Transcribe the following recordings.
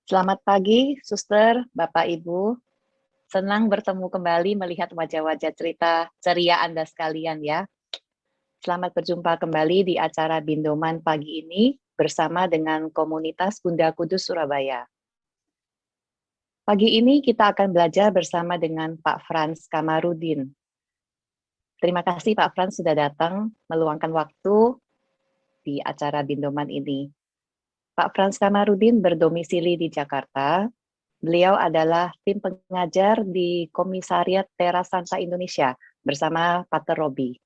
Selamat pagi, Suster, Bapak, Ibu. Senang bertemu kembali melihat wajah-wajah cerita ceria Anda sekalian ya. Selamat berjumpa kembali di acara Bindoman pagi ini bersama dengan komunitas Bunda Kudus Surabaya. Pagi ini kita akan belajar bersama dengan Pak Frans Kamarudin. Terima kasih Pak Frans sudah datang meluangkan waktu di acara Bindoman ini. Pak Frans Kamarudin berdomisili di Jakarta. Beliau adalah tim pengajar di Komisariat Terra Santa Indonesia bersama Pater Robi.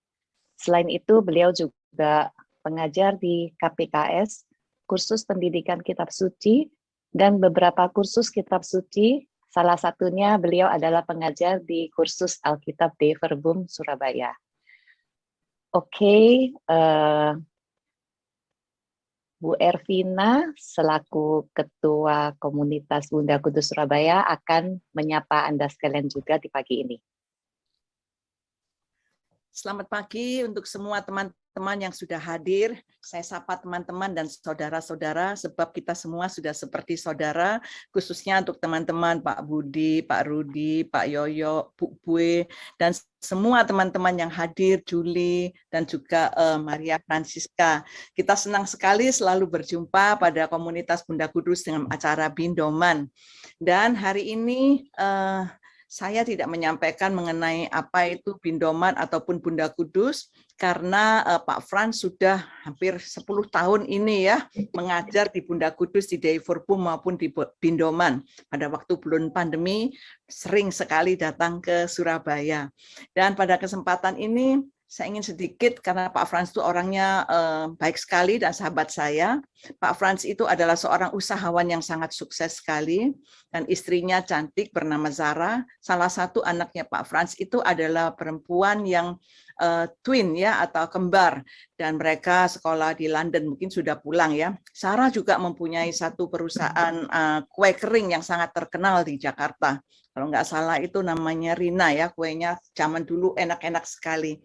Selain itu, beliau juga pengajar di KPKS, kursus pendidikan kitab suci, dan beberapa kursus kitab suci. Salah satunya beliau adalah pengajar di kursus Alkitab de Verbum Surabaya. Oke, Bu Ervina selaku Ketua Komunitas Bunda Kudus Surabaya akan menyapa Anda sekalian juga di pagi ini. Selamat pagi untuk semua teman-teman yang sudah hadir. Saya sapa teman-teman dan saudara-saudara sebab kita semua sudah seperti saudara, khususnya untuk teman-teman Pak Budi, Pak Rudi, Pak Yoyo, Bu Bue, dan semua teman-teman yang hadir, Julie, dan juga Maria Francisca. Kita senang sekali selalu berjumpa pada komunitas Bunda Kudus dengan acara Bindoman. Dan hari ini saya tidak menyampaikan mengenai apa itu Bindoman ataupun Bunda Kudus karena Pak Frans sudah hampir 10 tahun ini ya mengajar di Bunda Kudus di Dei Verbum maupun di Bindoman. Pada waktu belum pandemi sering sekali datang ke Surabaya. Dan pada kesempatan ini saya ingin sedikit, karena Pak Frans itu orangnya baik sekali dan sahabat saya. Pak Frans itu adalah seorang usahawan yang sangat sukses sekali, dan istrinya cantik bernama Zara. Salah satu anaknya Pak Frans itu adalah perempuan yang twin ya atau kembar, dan mereka sekolah di London, mungkin sudah pulang ya. Sarah juga mempunyai satu perusahaan kue kering yang sangat terkenal di Jakarta. Kalau nggak salah itu namanya Rina ya, kuenya zaman dulu enak-enak sekali.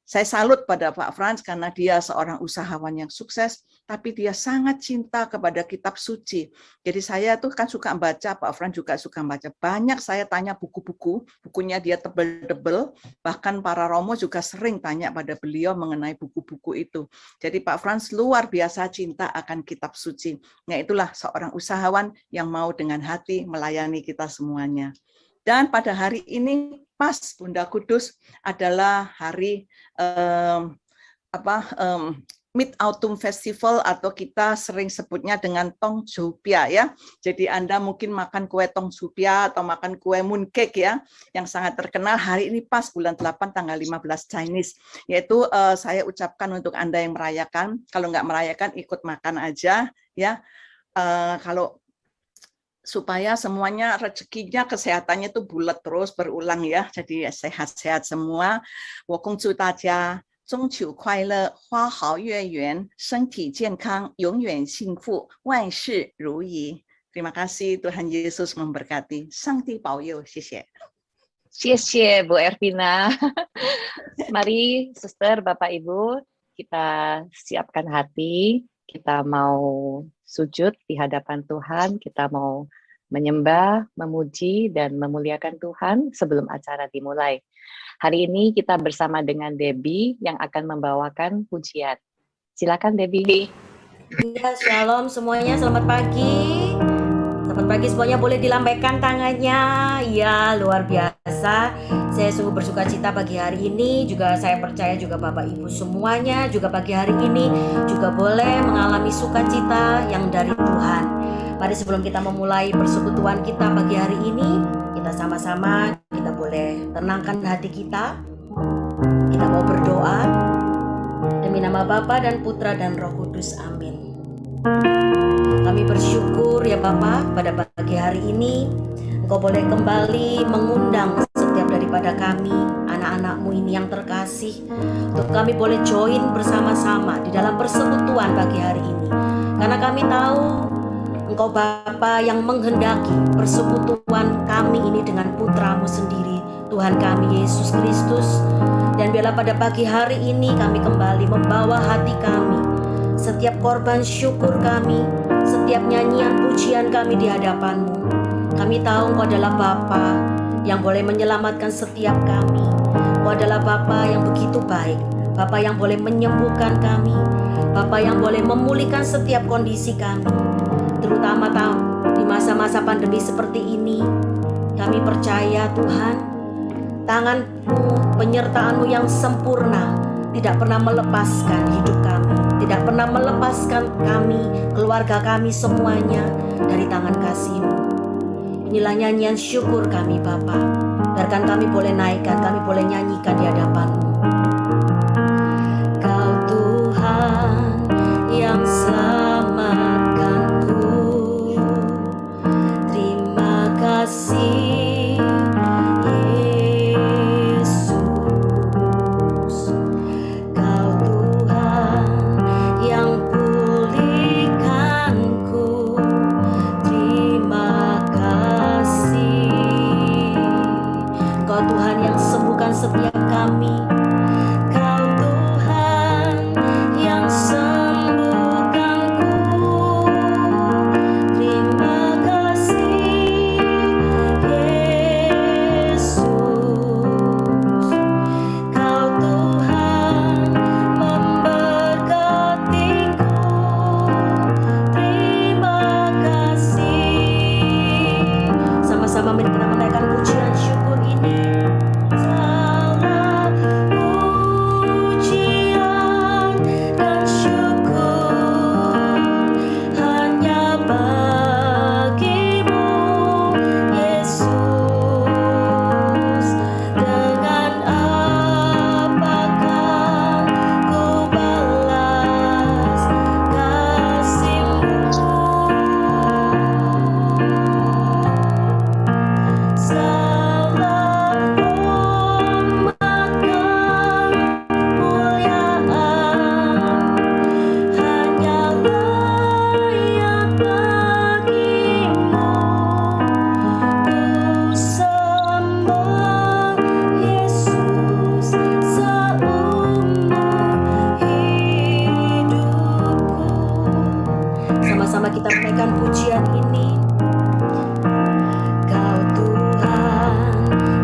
Saya salut pada Pak Frans karena dia seorang usahawan yang sukses, tapi dia sangat cinta kepada kitab suci. Jadi saya tuh kan suka baca, Pak Frans juga suka baca. Banyak saya tanya buku-buku, bukunya dia tebel-tebel, bahkan para romo juga sering tanya pada beliau mengenai buku-buku itu. Jadi Pak Frans luar biasa cinta akan kitab suci. Nah, itulah seorang usahawan yang mau dengan hati melayani kita semuanya. Dan pada hari ini pas Bunda Kudus adalah hari Mid Autumn Festival atau kita sering sebutnya dengan Tong Jupia ya. Jadi Anda mungkin makan kue Tong Jupia atau makan kue mooncake ya yang sangat terkenal hari ini pas bulan 8 tanggal 15 Chinese. Yaitu saya ucapkan untuk Anda yang merayakan, kalau nggak merayakan ikut makan aja ya. Kalau supaya semuanya rezekinya, kesehatannya itu bulat terus berulang ya. Jadi sehat-sehat semua. 我恭祝大家中秋快乐，花好月圆，身体健康，永远幸福，万事如意。Terima kasih, Tuhan Yesus memberkati. Sancti保佑，谢谢。谢谢Bu Ervina. Mari Suster, Bapak, Ibu, kita siapkan hati. Kita mau sujud di hadapan Tuhan, kita mau menyembah, memuji, dan memuliakan Tuhan sebelum acara dimulai. Hari ini kita bersama dengan Debbie yang akan membawakan pujian. Silakan Debbie. Ya, shalom semuanya, selamat pagi. Selamat pagi semuanya, boleh dilambaikan tangannya. Ya, luar biasa. Saya sungguh bersuka cita pagi hari ini. Juga saya percaya juga Bapak Ibu semuanya juga pagi hari ini juga boleh mengalami sukacita yang dari Tuhan. Mari sebelum kita memulai persekutuan kita pagi hari ini, kita sama-sama kita boleh tenangkan hati kita. Kita mau berdoa demi nama Bapa dan Putra dan Roh Kudus. Amin. Kami bersyukur ya Bapa, pada pagi hari ini Engkau boleh kembali mengundang setiap daripada kami, anak-anak-Mu ini yang terkasih, untuk kami boleh join bersama-sama di dalam persekutuan pagi hari ini. Karena kami tahu Engkau Bapa yang menghendaki persekutuan kami ini dengan Putra-Mu sendiri, Tuhan kami Yesus Kristus. Dan biarlah pada pagi hari ini kami kembali membawa hati kami, setiap korban syukur kami, setiap setiap nyanyian pujian kami di hadapan-Mu. Kami tahu Engkau adalah Bapa yang boleh menyelamatkan setiap kami. Engkau adalah Bapa yang begitu baik, Bapa yang boleh menyembuhkan kami, Bapa yang boleh memulihkan setiap kondisi kami. Terutama di masa-masa pandemi seperti ini, kami percaya Tuhan, tangan-Mu, penyertaan-Mu yang sempurna tidak pernah melepaskan hidup kami, tidak pernah melepaskan kami, keluarga kami semuanya dari tangan kasih-Mu. Inilah nyanyian syukur kami Bapa. Biarkan kami boleh naikkan, kami boleh nyanyikan di hadapan-Mu. Kau Tuhan yang selamatkanku, terima kasih Yesus. Kau Tuhan yang pulihkanku, terima kasih. Kau Tuhan yang sembuhkan setiap kami. Kau Tuhan yang sembuhkanku, terima kasih Yesus. Kau Tuhan memberkatiku, terima kasih. Sama-sama kita menaikkan pujian syukur ini. Segala pujian dan syukur hanya bagi-Mu, Yesus. Dengan apakah ku balas kasih-Mu? Segala hormat dan kemuliaan hanya layak bagi-Mu. Ku sembah Yesus seumur hidupku. Sama-sama kita menaikkan pujian ini. Kau Tuhan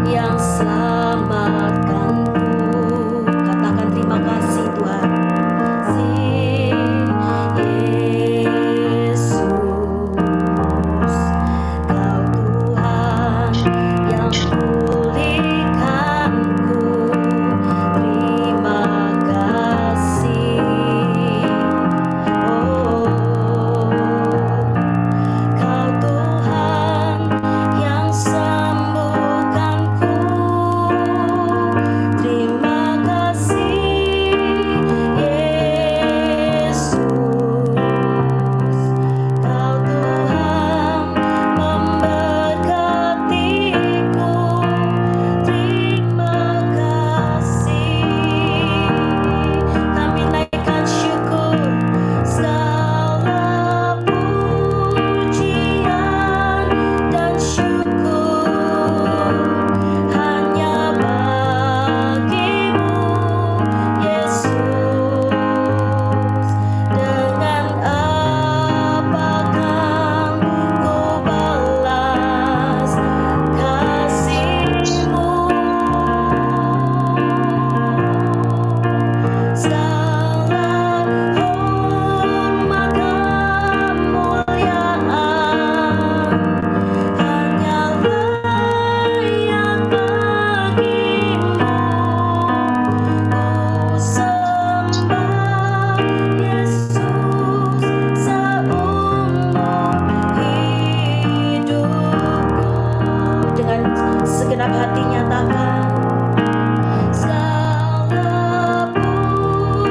yang selamatkanku. Katakan terima kasih Tuhan. Yesus. Kau Tuhan yang pulihkanku, terima kasih. Kau Tuhan yang sembuhkanku, terima kasih Yesus. Kau Tuhan memberkatiku, terima kasih. Kami naikkan syukur. Segala pujian dan syukur hanya bagi-Mu, Yesus. Dengan apakah ku balas kasih-Mu? Segala hormat kemuliaan hanya layak bagi-Mu. Ku sembah Yesus seumur hidupku. Dengan segenap hati nyatakan. Segala pujian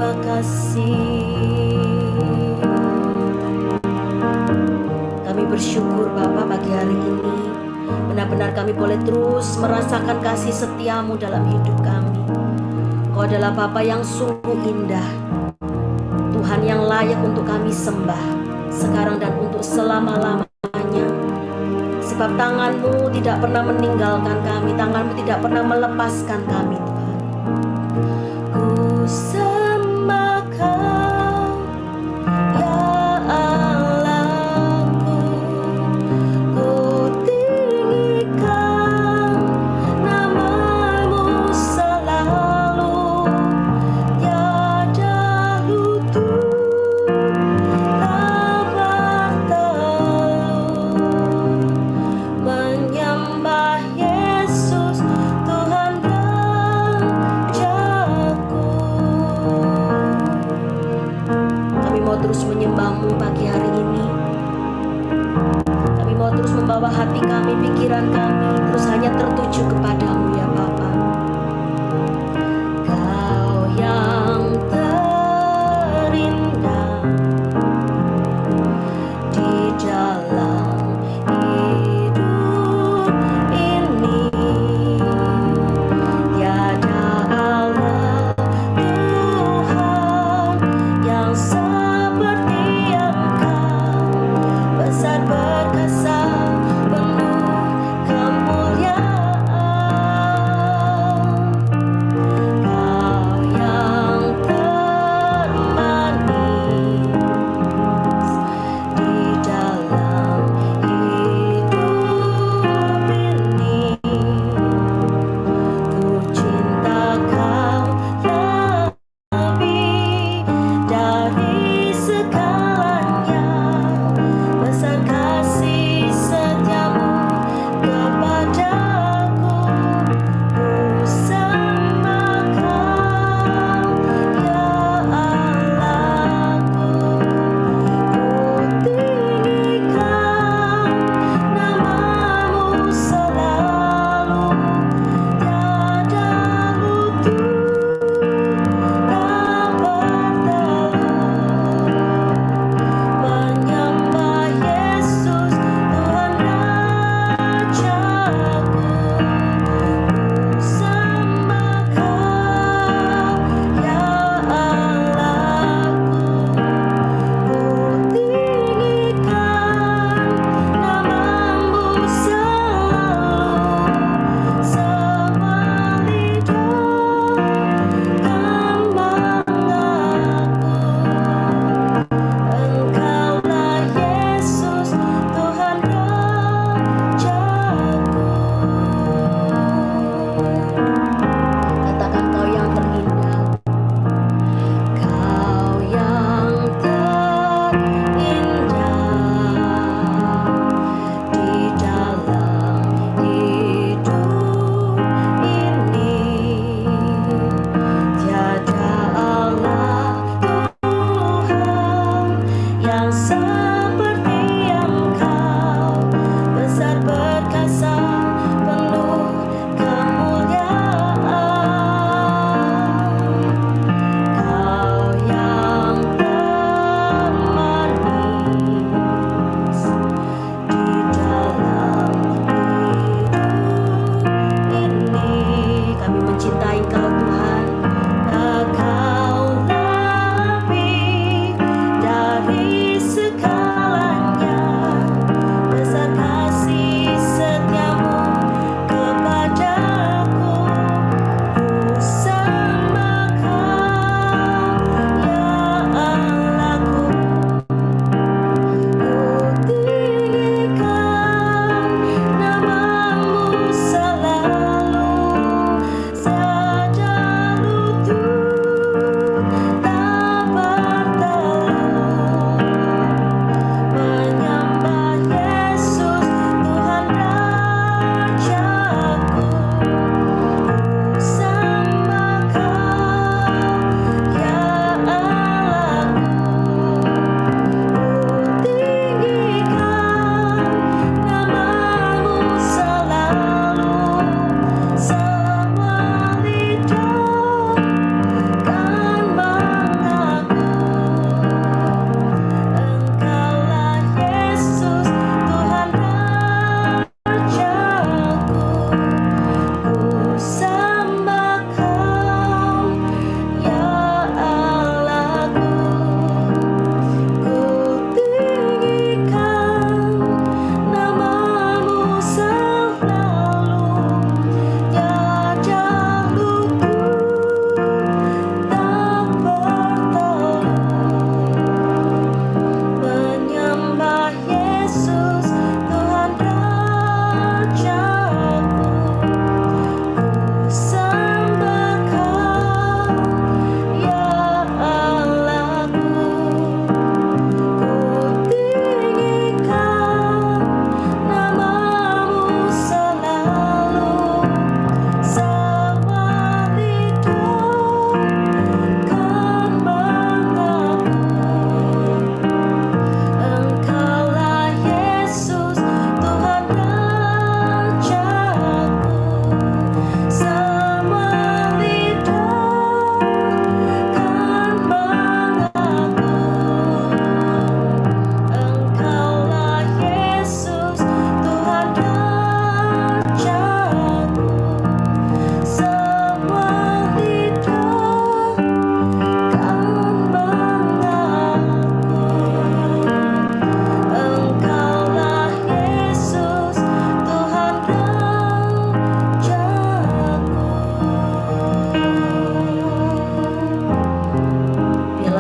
terima kasih. Kami bersyukur Bapa pagi hari ini. Benar-benar kami boleh terus merasakan kasih setiamu dalam hidup kami. Kau adalah Bapa yang sungguh indah, Tuhan yang layak untuk kami sembah sekarang dan untuk selama-lamanya. Sebab tangan-Mu tidak pernah meninggalkan kami, tangan-Mu tidak pernah melepaskan kami Tuhan. Ku sembah Kau ya Allahku, ku tinggikan nama-Mu selalu, tiada lutut dapat tahu menyembah Yesus Tuhan Rajaku. Kami mau terus menyembah-Mu pagi hari ini. Kami mau terus membawa hati kami, pikiran kami terus hanya tertuju kepadamu ya Bapa. Kau yang terindah di dalam hidup ini, tiada Allah Tuhan yang seperti Engkau, besar perkasa penuh kemuliaan.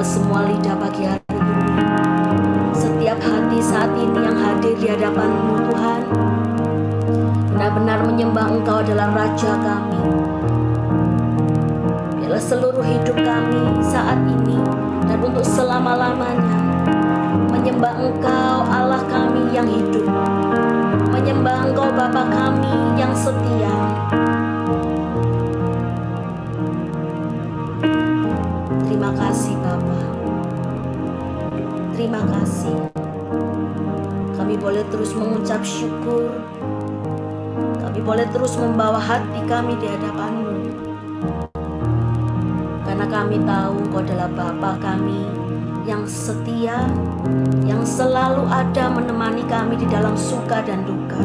semua lidah pagi hari ini, setiap hati saat ini yang hadir di hadapan-Mu Tuhan, benar-benar menyembah Engkau adalah Raja kami. Biarlah seluruh hidup kami saat ini dan untuk selama-lamanya menyembah Engkau Allah kami yang hidup, menyembah Engkau Bapa kami yang setia. Terima kasih Bapa. Terima kasih. Kami boleh terus mengucap syukur. Kami boleh terus membawa hati kami di hadapan-Mu. Karena kami tahu Engkau adalah Bapa kami yang setia, yang selalu ada menemani kami di dalam suka dan duka.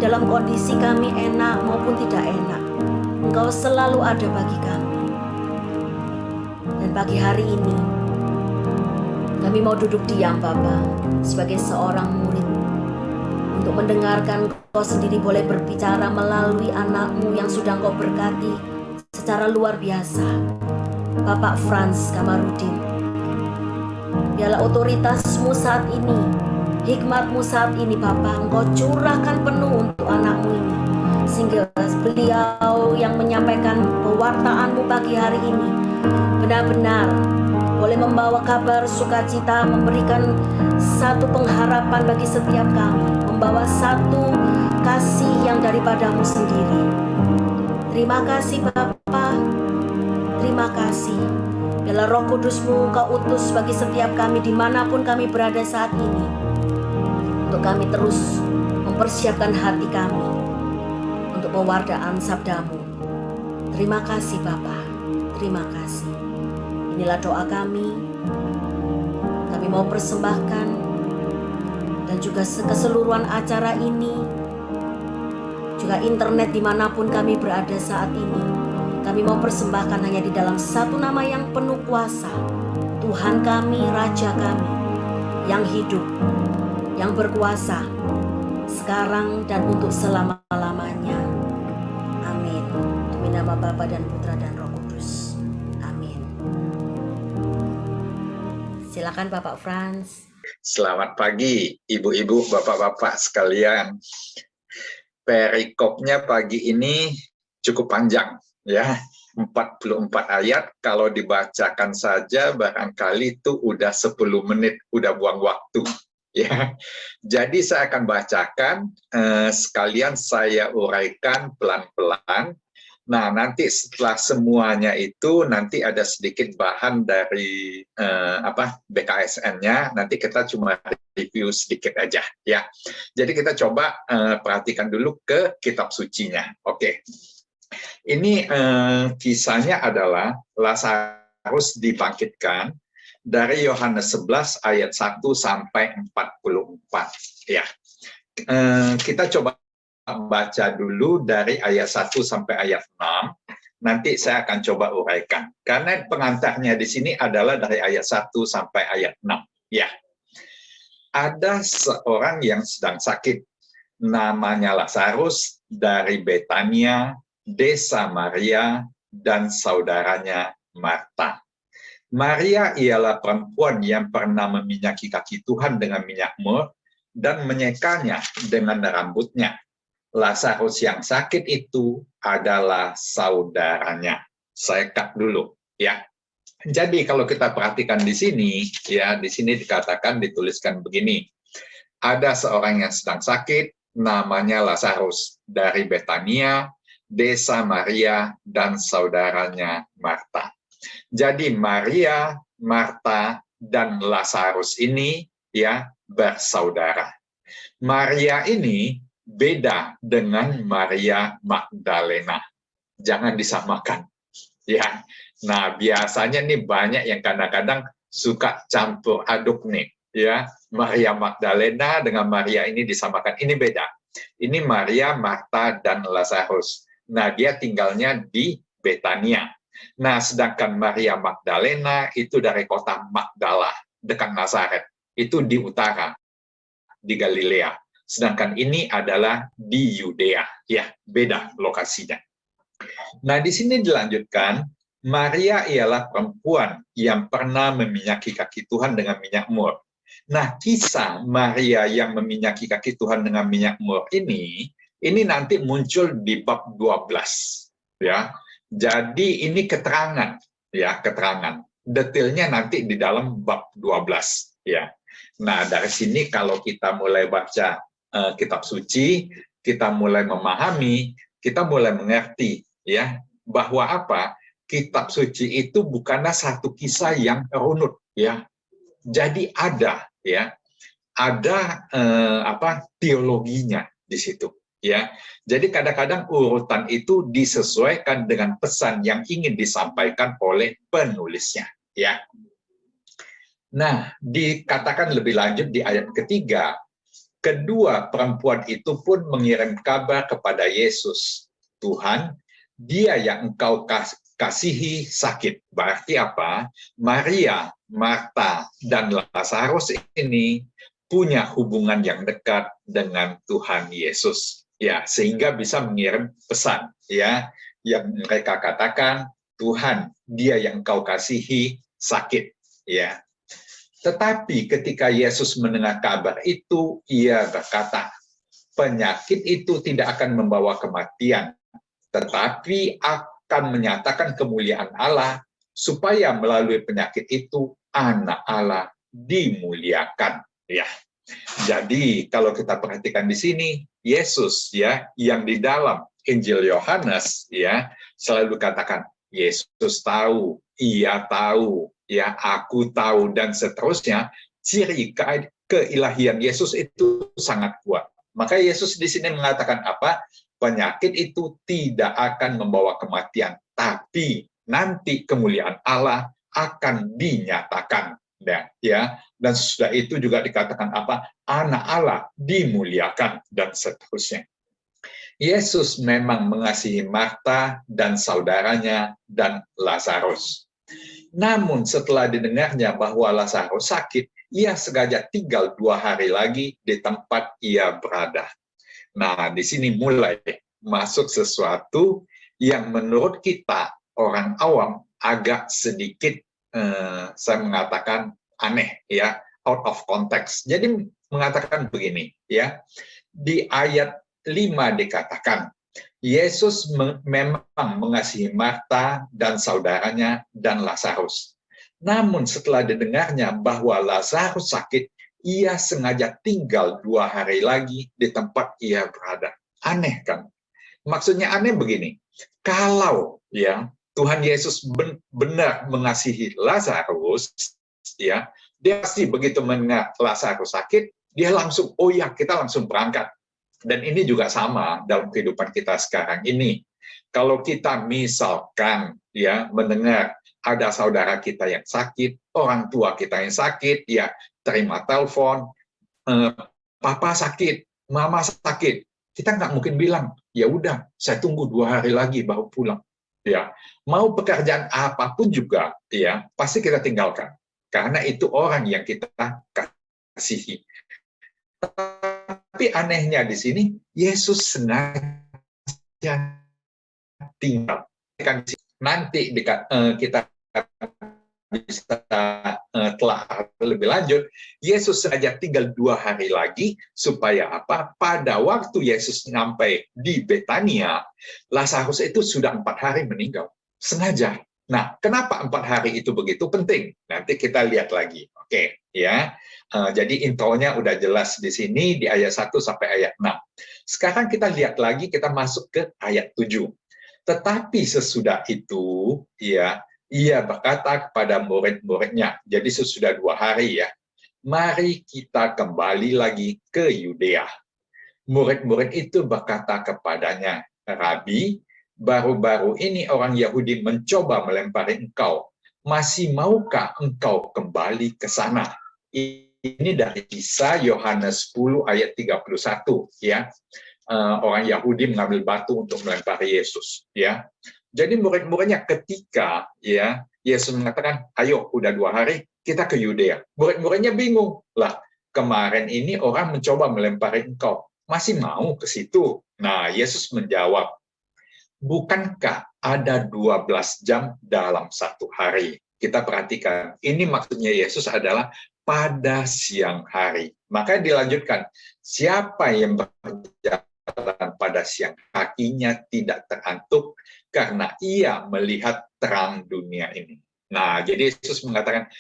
Dalam kondisi kami enak maupun tidak enak, Engkau selalu ada bagi kami. Dan pagi hari ini, kami mau duduk diam Bapa, sebagai seorang murid, untuk mendengarkan Engkau sendiri boleh berbicara melalui anak-Mu yang sudah Engkau berkati secara luar biasa, Bapak Frans Kamarudin. Biarlah otoritas-Mu saat ini, hikmat-Mu saat ini Bapa, Engkau curahkan penuh untuk anak-Mu ini, sehingga beliau yang menyampaikan pewartaan-Mu pagi hari ini benar-benar boleh membawa kabar sukacita, memberikan satu pengharapan bagi setiap kami, membawa satu kasih yang daripada-Mu sendiri. Terima kasih Bapa, terima kasih. Biarlah Roh Kudus-Mu Kau utus bagi setiap kami dimanapun kami berada saat ini, untuk kami terus mempersiapkan hati kami untuk pewardaan sabda-Mu. Terima kasih Bapa, terima kasih. Inilah doa kami. Kami mau persembahkan, dan juga keseluruhan acara ini, juga internet dimanapun kami berada saat ini, kami mau persembahkan hanya di dalam satu nama yang penuh kuasa, Tuhan kami, Raja kami, yang hidup, yang berkuasa, sekarang dan untuk selama-lamanya. Amin. Demi nama Bapa dan Putra dan Roh Kudus. Amin. Silakan Bapak Frans. Selamat pagi ibu-ibu, bapak-bapak sekalian. Perikopnya pagi ini cukup panjang ya, 44 ayat. Kalau dibacakan saja barangkali itu udah 10 menit, udah buang waktu ya. Jadi saya akan bacakan, sekalian saya uraikan pelan-pelan. Nah, nanti setelah semuanya itu nanti ada sedikit bahan dari BKSN-nya. Nanti kita cuma review sedikit aja ya. Jadi kita coba perhatikan dulu ke kitab sucinya. Oke. Ini kisahnya adalah Lazarus dibangkitkan dari Yohanes 11 ayat 1 sampai 44 ya. Kita coba baca dulu dari ayat 1 sampai ayat 6. Nanti saya akan coba uraikan. Karena pengantarnya di sini adalah dari ayat 1 sampai ayat 6. Ya. Ada seorang yang sedang sakit. Namanya Lazarus dari Betania, desa Maria, dan saudaranya Marta. Maria ialah perempuan yang pernah meminyaki kaki Tuhan dengan minyak mur dan menyekanya dengan rambutnya. Lazarus yang sakit itu adalah saudaranya. Saya cut dulu ya. Jadi kalau kita perhatikan di sini ya, di sini dikatakan, dituliskan begini. Ada seorang yang sedang sakit, namanya Lazarus dari Betania, desa Maria, dan saudaranya Marta. Jadi Maria, Marta, dan Lazarus ini ya bersaudara. Maria ini beda dengan Maria Magdalena. Jangan disamakan. Ya. Nah, biasanya nih banyak yang kadang-kadang suka campur aduk nih, ya. Maria Magdalena dengan Maria ini disamakan. Ini beda. Ini Maria, Marta, dan Lazarus. Nah, dia tinggalnya di Betania. Nah, sedangkan Maria Magdalena itu dari kota Magdala, dekat Nazaret. Itu di utara, di Galilea. Sedangkan ini adalah di Yudea, ya, beda lokasinya. Nah, di sini dilanjutkan, Maria ialah perempuan yang pernah meminyaki kaki Tuhan dengan minyak mur. Nah, kisah Maria yang meminyaki kaki Tuhan dengan minyak mur ini nanti muncul di bab 12, ya. Jadi ini keterangan, ya, keterangan. Detailnya nanti di dalam bab 12, ya. Nah, dari sini kalau kita mulai baca kitab suci, kita mulai memahami, kita mulai mengerti, ya, bahwa apa? Kitab suci itu bukanlah satu kisah yang runut, ya. Jadi ada, ya, ada teologinya di situ, ya. Jadi kadang-kadang urutan itu disesuaikan dengan pesan yang ingin disampaikan oleh penulisnya, ya. Nah, dikatakan lebih lanjut di ayat ketiga, kedua perempuan itu pun mengirim kabar kepada Yesus, Tuhan, dia yang engkau kasihi sakit. Berarti apa? Maria, Marta, dan Lazarus ini punya hubungan yang dekat dengan Tuhan Yesus, ya, sehingga bisa mengirim pesan, ya, yang mereka katakan, Tuhan, dia yang engkau kasihi sakit, ya. Tetapi ketika Yesus mendengar kabar itu, ia berkata, penyakit itu tidak akan membawa kematian, tetapi akan menyatakan kemuliaan Allah, supaya melalui penyakit itu anak Allah dimuliakan. Ya. Jadi kalau kita perhatikan di sini, Yesus, ya, yang di dalam Injil Yohanes, ya, selalu katakan, Yesus tahu, ia tahu, ya, aku tahu, dan seterusnya. Ciri keilahian Yesus itu sangat kuat. Maka Yesus di sini mengatakan apa? Penyakit itu tidak akan membawa kematian, tapi nanti kemuliaan Allah akan dinyatakan, ya. Dan sesudah itu juga dikatakan apa? Anak Allah dimuliakan, dan seterusnya. Yesus memang mengasihi Marta dan saudaranya dan Lazarus. Namun setelah didengarnya bahwa Lazarus sakit, ia sengaja tinggal 2 hari lagi di tempat ia berada. Nah, di sini mulai masuk sesuatu yang menurut kita, orang awam, agak sedikit, saya mengatakan aneh, ya, out of context. Jadi mengatakan begini, ya, di ayat 5 dikatakan, Yesus memang mengasihi Marta dan saudaranya dan Lazarus. Namun setelah didengarnya bahwa Lazarus sakit, ia sengaja tinggal 2 hari lagi di tempat ia berada. Aneh kan? Maksudnya aneh begini, kalau, ya, Tuhan Yesus benar mengasihi Lazarus, ya, dia pasti begitu mendengar Lazarus sakit, dia langsung, oh ya, kita langsung berangkat. Dan ini juga sama dalam kehidupan kita sekarang ini. Kalau kita misalkan, ya, mendengar ada saudara kita yang sakit, orang tua kita yang sakit, ya, terima telepon, papa sakit, mama sakit, kita nggak mungkin bilang, ya udah, saya tunggu 2 hari lagi baru pulang. Ya, mau pekerjaan apapun juga, ya, pasti kita tinggalkan, karena itu orang yang kita kasihi. Tapi anehnya di sini, Yesus sengaja tinggal. Nanti kita bisa telah lebih lanjut, Yesus sengaja tinggal 2 hari lagi, supaya apa? Pada waktu Yesus sampai di Betania, Lazarus itu sudah 4 hari meninggal. Sengaja. Nah, kenapa 4 hari itu begitu penting? Nanti kita lihat lagi. Oke, ya. Jadi intronya udah jelas di sini, di ayat 1 sampai ayat 6. Sekarang kita lihat lagi, kita masuk ke ayat 7. Tetapi sesudah itu, ya, ia berkata kepada murid-muridnya, jadi sesudah 2 hari, ya, mari kita kembali lagi ke Yudea. Murid-murid itu berkata kepadanya, Rabi, baru-baru ini orang Yahudi mencoba melempari engkau. Masih maukah engkau kembali ke sana? Ini dari kisah Yohanes 10 ayat 31, ya. Orang Yahudi mengambil batu untuk melempari Yesus, ya. Jadi murid-muridnya ketika, ya, Yesus mengatakan, ayo udah 2 hari kita ke Yudea. Murid-muridnya bingung, lah kemarin ini orang mencoba melempari engkau, masih mau ke situ? Nah, Yesus menjawab, bukankah ada 12 jam dalam satu hari? Kita perhatikan, ini maksudnya Yesus adalah pada siang hari. Maka dilanjutkan, siapa yang berjalan pada siang kakinya tidak terantuk karena ia melihat terang dunia ini. Nah, jadi Yesus mengatakan,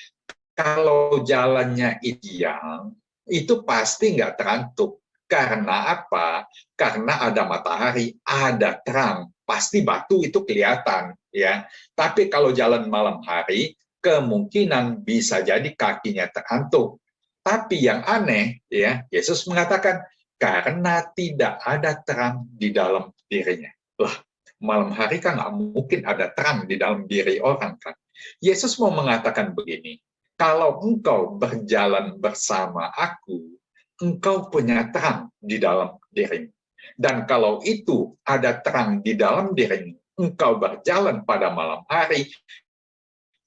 kalau jalannya siang, itu pasti nggak terantuk. Karena apa? Karena ada matahari, ada terang. Pasti batu itu kelihatan, ya. Tapi kalau jalan malam hari, kemungkinan bisa jadi kakinya terantuk. Tapi yang aneh, ya, Yesus mengatakan karena tidak ada terang di dalam dirinya. Lah, malam hari kan nggak mungkin ada terang di dalam diri orang kan. Yesus mau mengatakan begini, kalau engkau berjalan bersama aku, engkau punya terang di dalam dirimu. Dan kalau itu ada terang di dalam dirimu, engkau berjalan pada malam hari,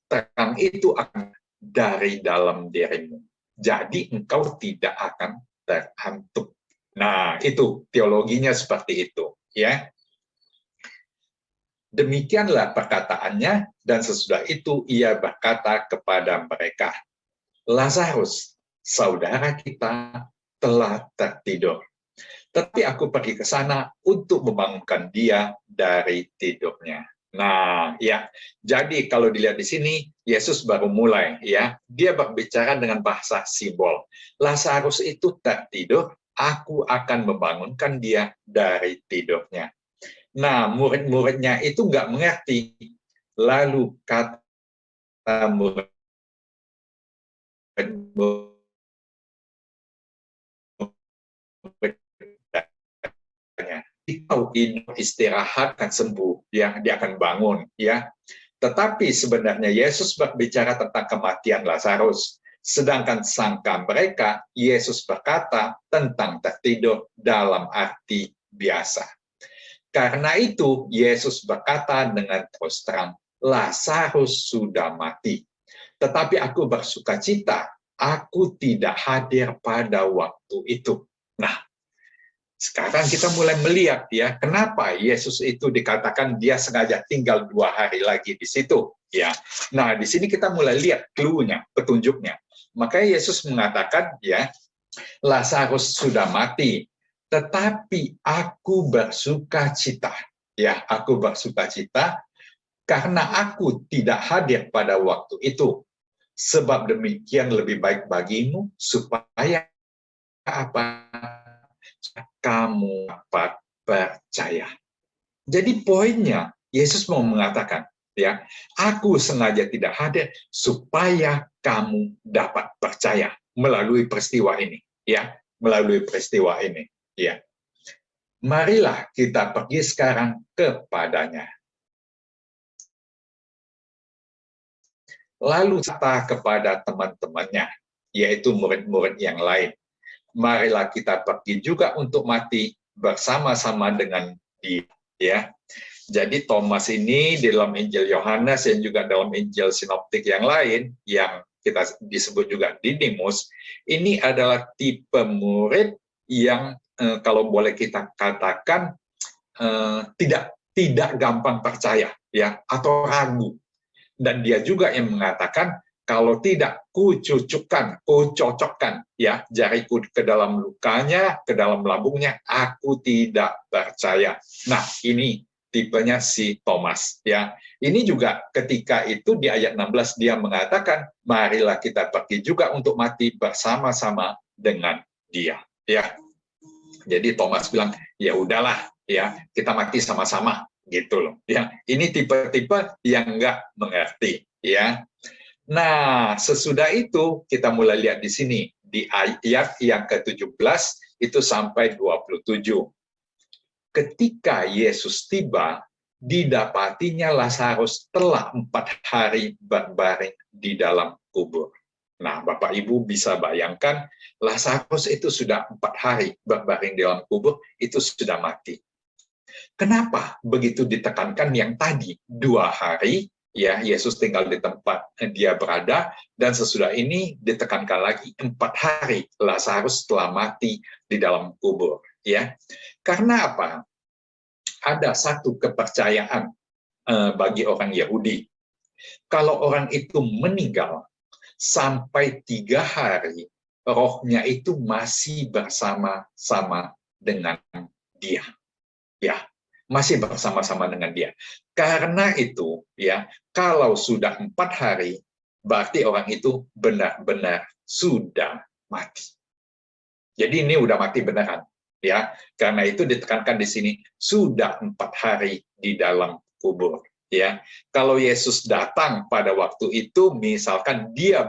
terang itu akan dari dalam dirimu. Jadi engkau tidak akan terhantuk. Nah, itu teologinya seperti itu, ya. Demikianlah perkataannya, dan sesudah itu ia berkata kepada mereka, Lazarus, saudara kita, telah tertidur. Tapi aku pergi ke sana untuk membangunkan dia dari tidurnya. Nah, ya. Jadi kalau dilihat di sini, Yesus baru mulai, ya. Dia berbicara dengan bahasa simbol. Lazarus itu tertidur, aku akan membangunkan dia dari tidurnya. Nah, murid-muridnya itu nggak mengerti. Lalu kata murid Kalau istirahat akan sembuh, ya, dia akan bangun, ya. Tetapi sebenarnya Yesus berbicara tentang kematian Lazarus, sedangkan sangka mereka Yesus berkata tentang tertidur dalam arti biasa. Karena itu Yesus berkata dengan terus terang, Lazarus sudah mati. Tetapi aku bersukacita, aku tidak hadir pada waktu itu. Nah, sekarang kita mulai melihat, ya, kenapa Yesus itu dikatakan dia sengaja tinggal 2 hari lagi di situ, ya. Nah, di sini kita mulai lihat clue-nya, petunjuknya. Makanya Yesus mengatakan, ya, Lazarus sudah mati, tetapi aku bersukacita, ya, aku bersukacita karena aku tidak hadir pada waktu itu. Sebab demikian lebih baik bagimu supaya apa? Kamu dapat percaya. Jadi poinnya, Yesus mau mengatakan, ya, aku sengaja tidak hadir supaya kamu dapat percaya melalui peristiwa ini, ya, melalui peristiwa ini, ya. Marilah kita pergi sekarang kepadanya. Lalu kata kepada teman-temannya, yaitu murid-murid yang lain, marilah kita pergi juga untuk mati bersama-sama dengan dia. Ya. Jadi Thomas ini di dalam Injil Yohanes dan juga dalam Injil Sinoptik yang lain, yang kita disebut juga Didimus, ini adalah tipe murid yang kalau boleh kita katakan tidak gampang percaya, ya, atau ragu. Dan dia juga yang mengatakan, kalau tidak kucocokkan, ya, jariku ke dalam lukanya, ke dalam lambungnya, aku tidak percaya. Nah, ini tipenya si Thomas, ya. Ini juga ketika itu di ayat 16 dia mengatakan, marilah kita pergi juga untuk mati bersama-sama dengan dia, ya. Jadi Thomas bilang, ya udahlah, ya, kita mati sama-sama, gitu loh. Ya, ini tipe-tipe yang nggak mengerti, ya. Nah, sesudah itu kita mulai lihat di sini di ayat yang ke-17 itu sampai 27. Ketika Yesus tiba, didapatinya Lazarus telah 4 hari berbaring di dalam kubur. Nah, Bapak Ibu bisa bayangkan Lazarus itu sudah 4 hari berbaring di dalam kubur, itu sudah mati. Kenapa begitu ditekankan yang tadi 2 hari, ya, Yesus tinggal di tempat dia berada, dan sesudah ini ditekankan lagi 4 hari Lazarus telah mati di dalam kubur, ya. Karena apa? ada satu kepercayaan bagi orang Yahudi. Kalau orang itu meninggal sampai 3 hari, rohnya itu masih bersama-sama dengan dia. Ya, masih bersama-sama dengan dia. Karena itu, ya, kalau sudah 4 hari, berarti orang itu benar-benar sudah mati. Jadi ini udah mati beneran, ya. Karena itu ditekankan di sini sudah 4 hari di dalam kubur, ya. Kalau Yesus datang pada waktu itu, misalkan dia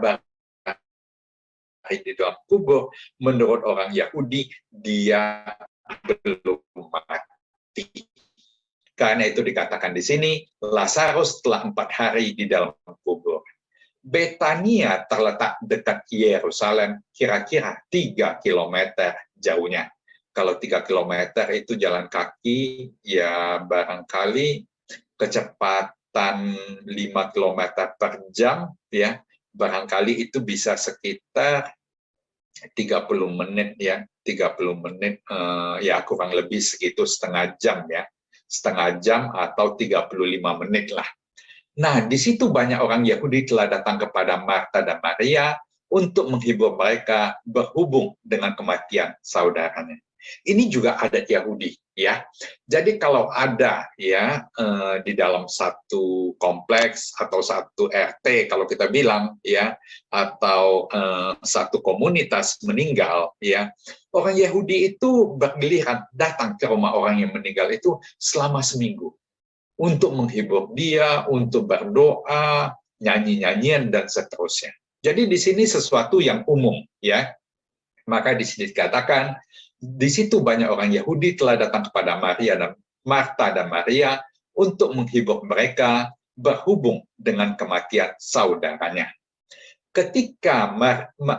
di dalam kubur, menurut orang Yahudi dia belum mati. Karena itu dikatakan di sini, Lazarus telah 4 hari di dalam kubur. Betania terletak dekat Yerusalem, kira-kira 3 kilometer jauhnya. Kalau 3 kilometer itu jalan kaki, ya barangkali kecepatan 5 kilometer per jam, ya barangkali itu bisa sekitar 30 menit, ya 30 menit, ya kurang lebih segitu setengah jam, ya setengah jam atau 35 menit lah. Nah, di situ banyak orang Yahudi telah datang kepada Marta dan Maria untuk menghibur mereka berhubung dengan kematian saudaranya. Ini juga adat Yahudi, ya. Jadi kalau ada, ya, di dalam satu kompleks atau satu RT kalau kita bilang, ya, atau satu komunitas meninggal, ya, orang Yahudi itu bergiliran datang ke rumah orang yang meninggal itu selama seminggu untuk menghibur dia, untuk berdoa, nyanyi-nyanyian, dan seterusnya. Jadi di sini sesuatu yang umum, ya. Maka di sini dikatakan, di situ banyak orang Yahudi telah datang kepada Marta dan Maria untuk menghibur mereka berhubung dengan kematian saudaranya. Ketika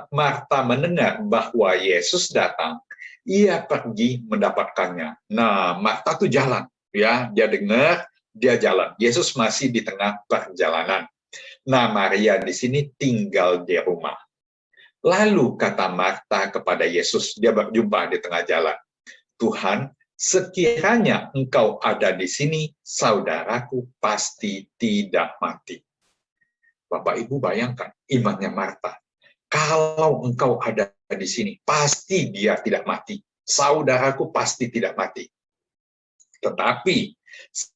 Marta mendengar bahwa Yesus datang, ia pergi mendapatkannya. Nah, Marta tuh jalan, ya, dia dengar, dia jalan. Yesus masih di tengah perjalanan. Nah, Maria di sini tinggal di rumah. Lalu kata Marta kepada Yesus, dia berjumpa di tengah jalan. Tuhan, sekiranya engkau ada di sini, saudaraku pasti tidak mati. Bapak Ibu bayangkan imannya Marta. Kalau engkau ada di sini, pasti dia tidak mati. Saudaraku pasti tidak mati. Tetapi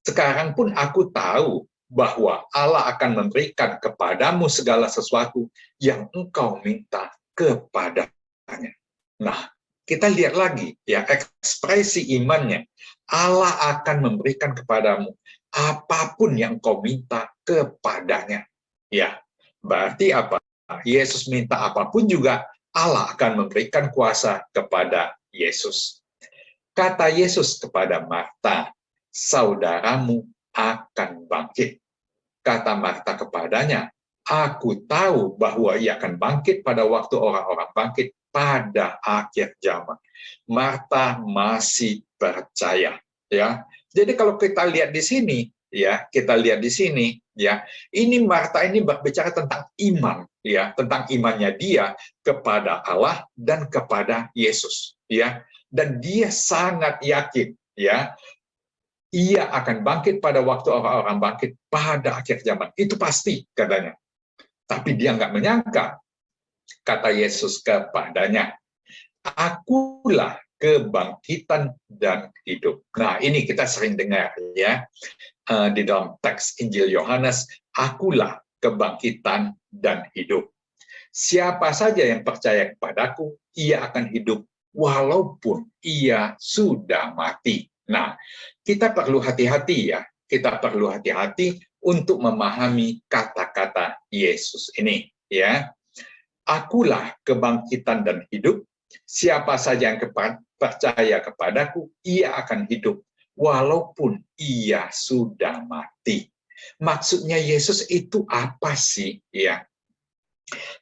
sekarang pun aku tahu bahwa Allah akan memberikan kepadamu segala sesuatu yang engkau minta kepadanya. Nah, kita lihat lagi, ya, ekspresi imannya. Allah akan memberikan kepadamu apapun yang engkau minta kepadanya. Ya, berarti apa? Yesus minta apapun juga, Allah akan memberikan kuasa kepada Yesus. Kata Yesus kepada Marta, saudaramu akan bangkit. Kata Marta kepadanya, aku tahu bahwa ia akan bangkit pada waktu orang-orang bangkit pada akhir zaman. Marta masih percaya, ya. Jadi kalau kita lihat di sini, ya, kita lihat di sini, ya, ini Marta ini berbicara tentang iman, ya, tentang imannya dia kepada Allah dan kepada Yesus, ya. Dan dia sangat yakin, ya, ia akan bangkit pada waktu orang-orang bangkit pada akhir zaman. Itu pasti, katanya. Tapi dia nggak menyangka, kata Yesus kepadanya, akulah kebangkitan dan hidup. Nah, ini kita sering dengar, ya, di dalam teks Injil Yohanes, akulah kebangkitan dan hidup. Siapa saja yang percaya kepadaku, ia akan hidup walaupun ia sudah mati. Nah, kita perlu hati-hati, ya. Kita perlu hati-hati untuk memahami kata-kata Yesus ini, ya. Akulah kebangkitan dan hidup. Siapa saja yang percaya kepadaku, ia akan hidup walaupun ia sudah mati. Maksudnya Yesus itu apa sih, ya?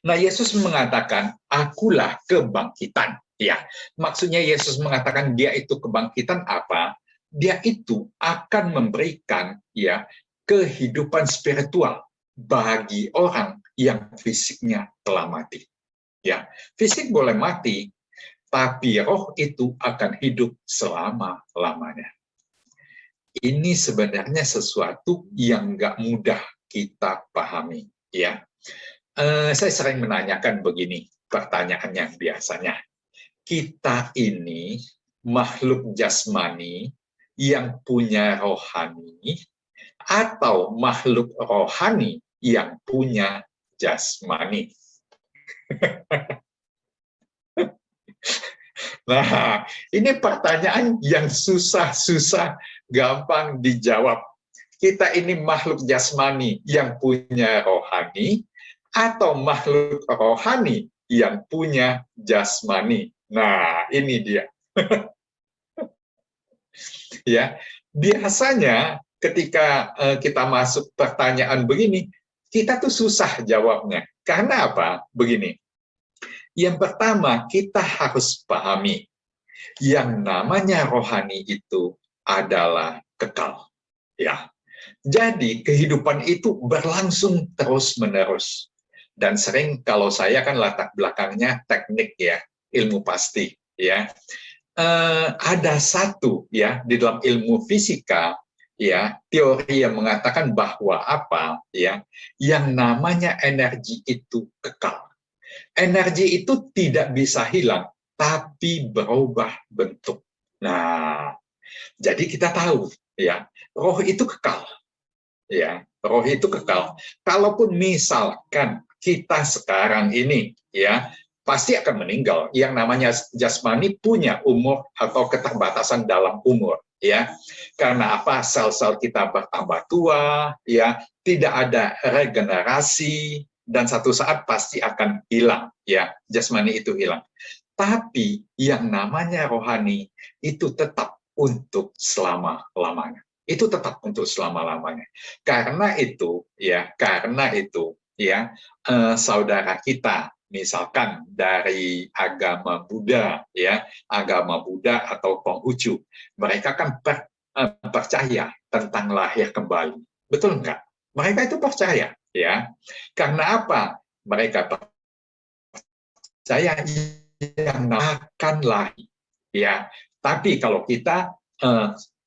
Nah, Yesus mengatakan, akulah kebangkitan. Ya, maksudnya Yesus mengatakan dia itu kebangkitan apa? Dia itu akan memberikan, ya, kehidupan spiritual bagi orang yang fisiknya telah mati. Ya, fisik boleh mati, tapi roh itu akan hidup selama-lamanya. ini sebenarnya sesuatu yang nggak mudah kita pahami. Ya, saya sering menanyakan begini, pertanyaannya biasanya, kita ini makhluk jasmani yang punya rohani atau makhluk rohani yang punya jasmani? Nah, ini pertanyaan yang susah-susah gampang dijawab. Kita ini makhluk jasmani yang punya rohani atau makhluk rohani yang punya jasmani? Nah, ini dia. Ya, biasanya ketika kita masuk pertanyaan begini, kita tuh susah jawabnya. Karena apa? Begini. Yang pertama, kita harus pahami yang namanya rohani itu adalah kekal. Ya. Jadi kehidupan itu berlangsung terus-menerus. Dan sering kalau saya kan latar belakangnya teknik ya, ilmu pasti ya. Ada satu ya di dalam ilmu fisika ya, teori yang mengatakan bahwa apa ya, yang namanya energi itu kekal. Energi itu tidak bisa hilang, tapi berubah bentuk. Nah, jadi kita tahu ya, roh itu kekal. Ya, roh itu kekal. Kalaupun misalkan kita sekarang ini ya, pasti akan meninggal. Yang namanya jasmani punya umur atau keterbatasan dalam umur ya. Karena apa? Sel-sel kita bertambah tua ya, tidak ada regenerasi dan satu saat pasti akan hilang ya, jasmani itu hilang. Tapi yang namanya rohani itu tetap untuk selama-lamanya. Itu tetap untuk selama-lamanya. Karena itu ya, saudara kita misalkan dari agama Buddha ya, agama Buddha atau Konghucu, mereka kan percaya tentang lahir kembali. Betul enggak? Mereka itu percaya ya. Karena apa? Mereka percaya yang akan lahir ya. Tapi kalau kita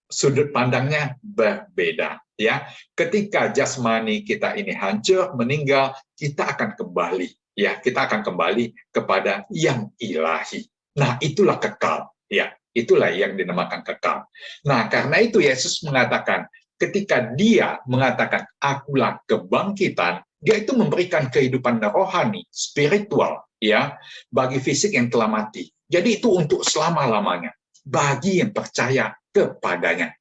sudut pandangnya berbeda ya. Ketika jasmani kita ini hancur, meninggal, kita akan kembali ya. Kita akan kembali kepada yang ilahi. Nah, itulah kekal ya. Itulah yang dinamakan kekal. Nah, karena itu Yesus mengatakan, ketika dia mengatakan akulah kebangkitan, dia itu memberikan kehidupan rohani, spiritual ya, bagi fisik yang telah mati. Jadi itu untuk selama-lamanya bagi yang percaya kepadanya.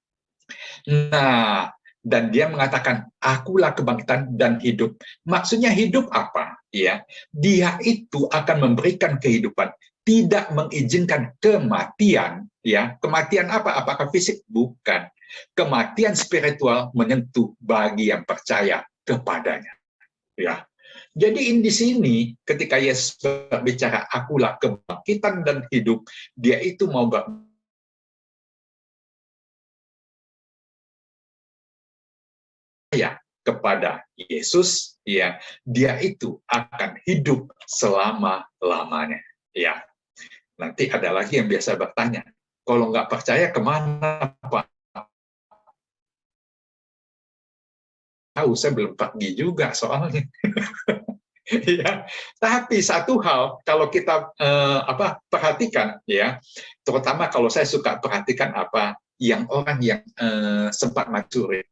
Nah, dan dia mengatakan akulah kebangkitan dan hidup. Maksudnya hidup apa? Ya, dia itu akan memberikan kehidupan, tidak mengizinkan kematian. Ya, kematian apa? Apakah fisik? Bukan. Kematian spiritual menyentuh bagi yang percaya kepadanya. Ya. Jadi di sini ketika Yesus berbicara akulah kebangkitan dan hidup, dia itu mau percaya kepada Yesus, ya, dia itu akan hidup selama-lamanya. Ya. Nanti ada lagi yang biasa bertanya, kalau nggak percaya kemana Pak? Tahu, saya belum pergi juga soalnya. Ya, tapi satu hal kalau kita perhatikan ya, terutama kalau saya suka perhatikan apa yang orang yang sempat mature,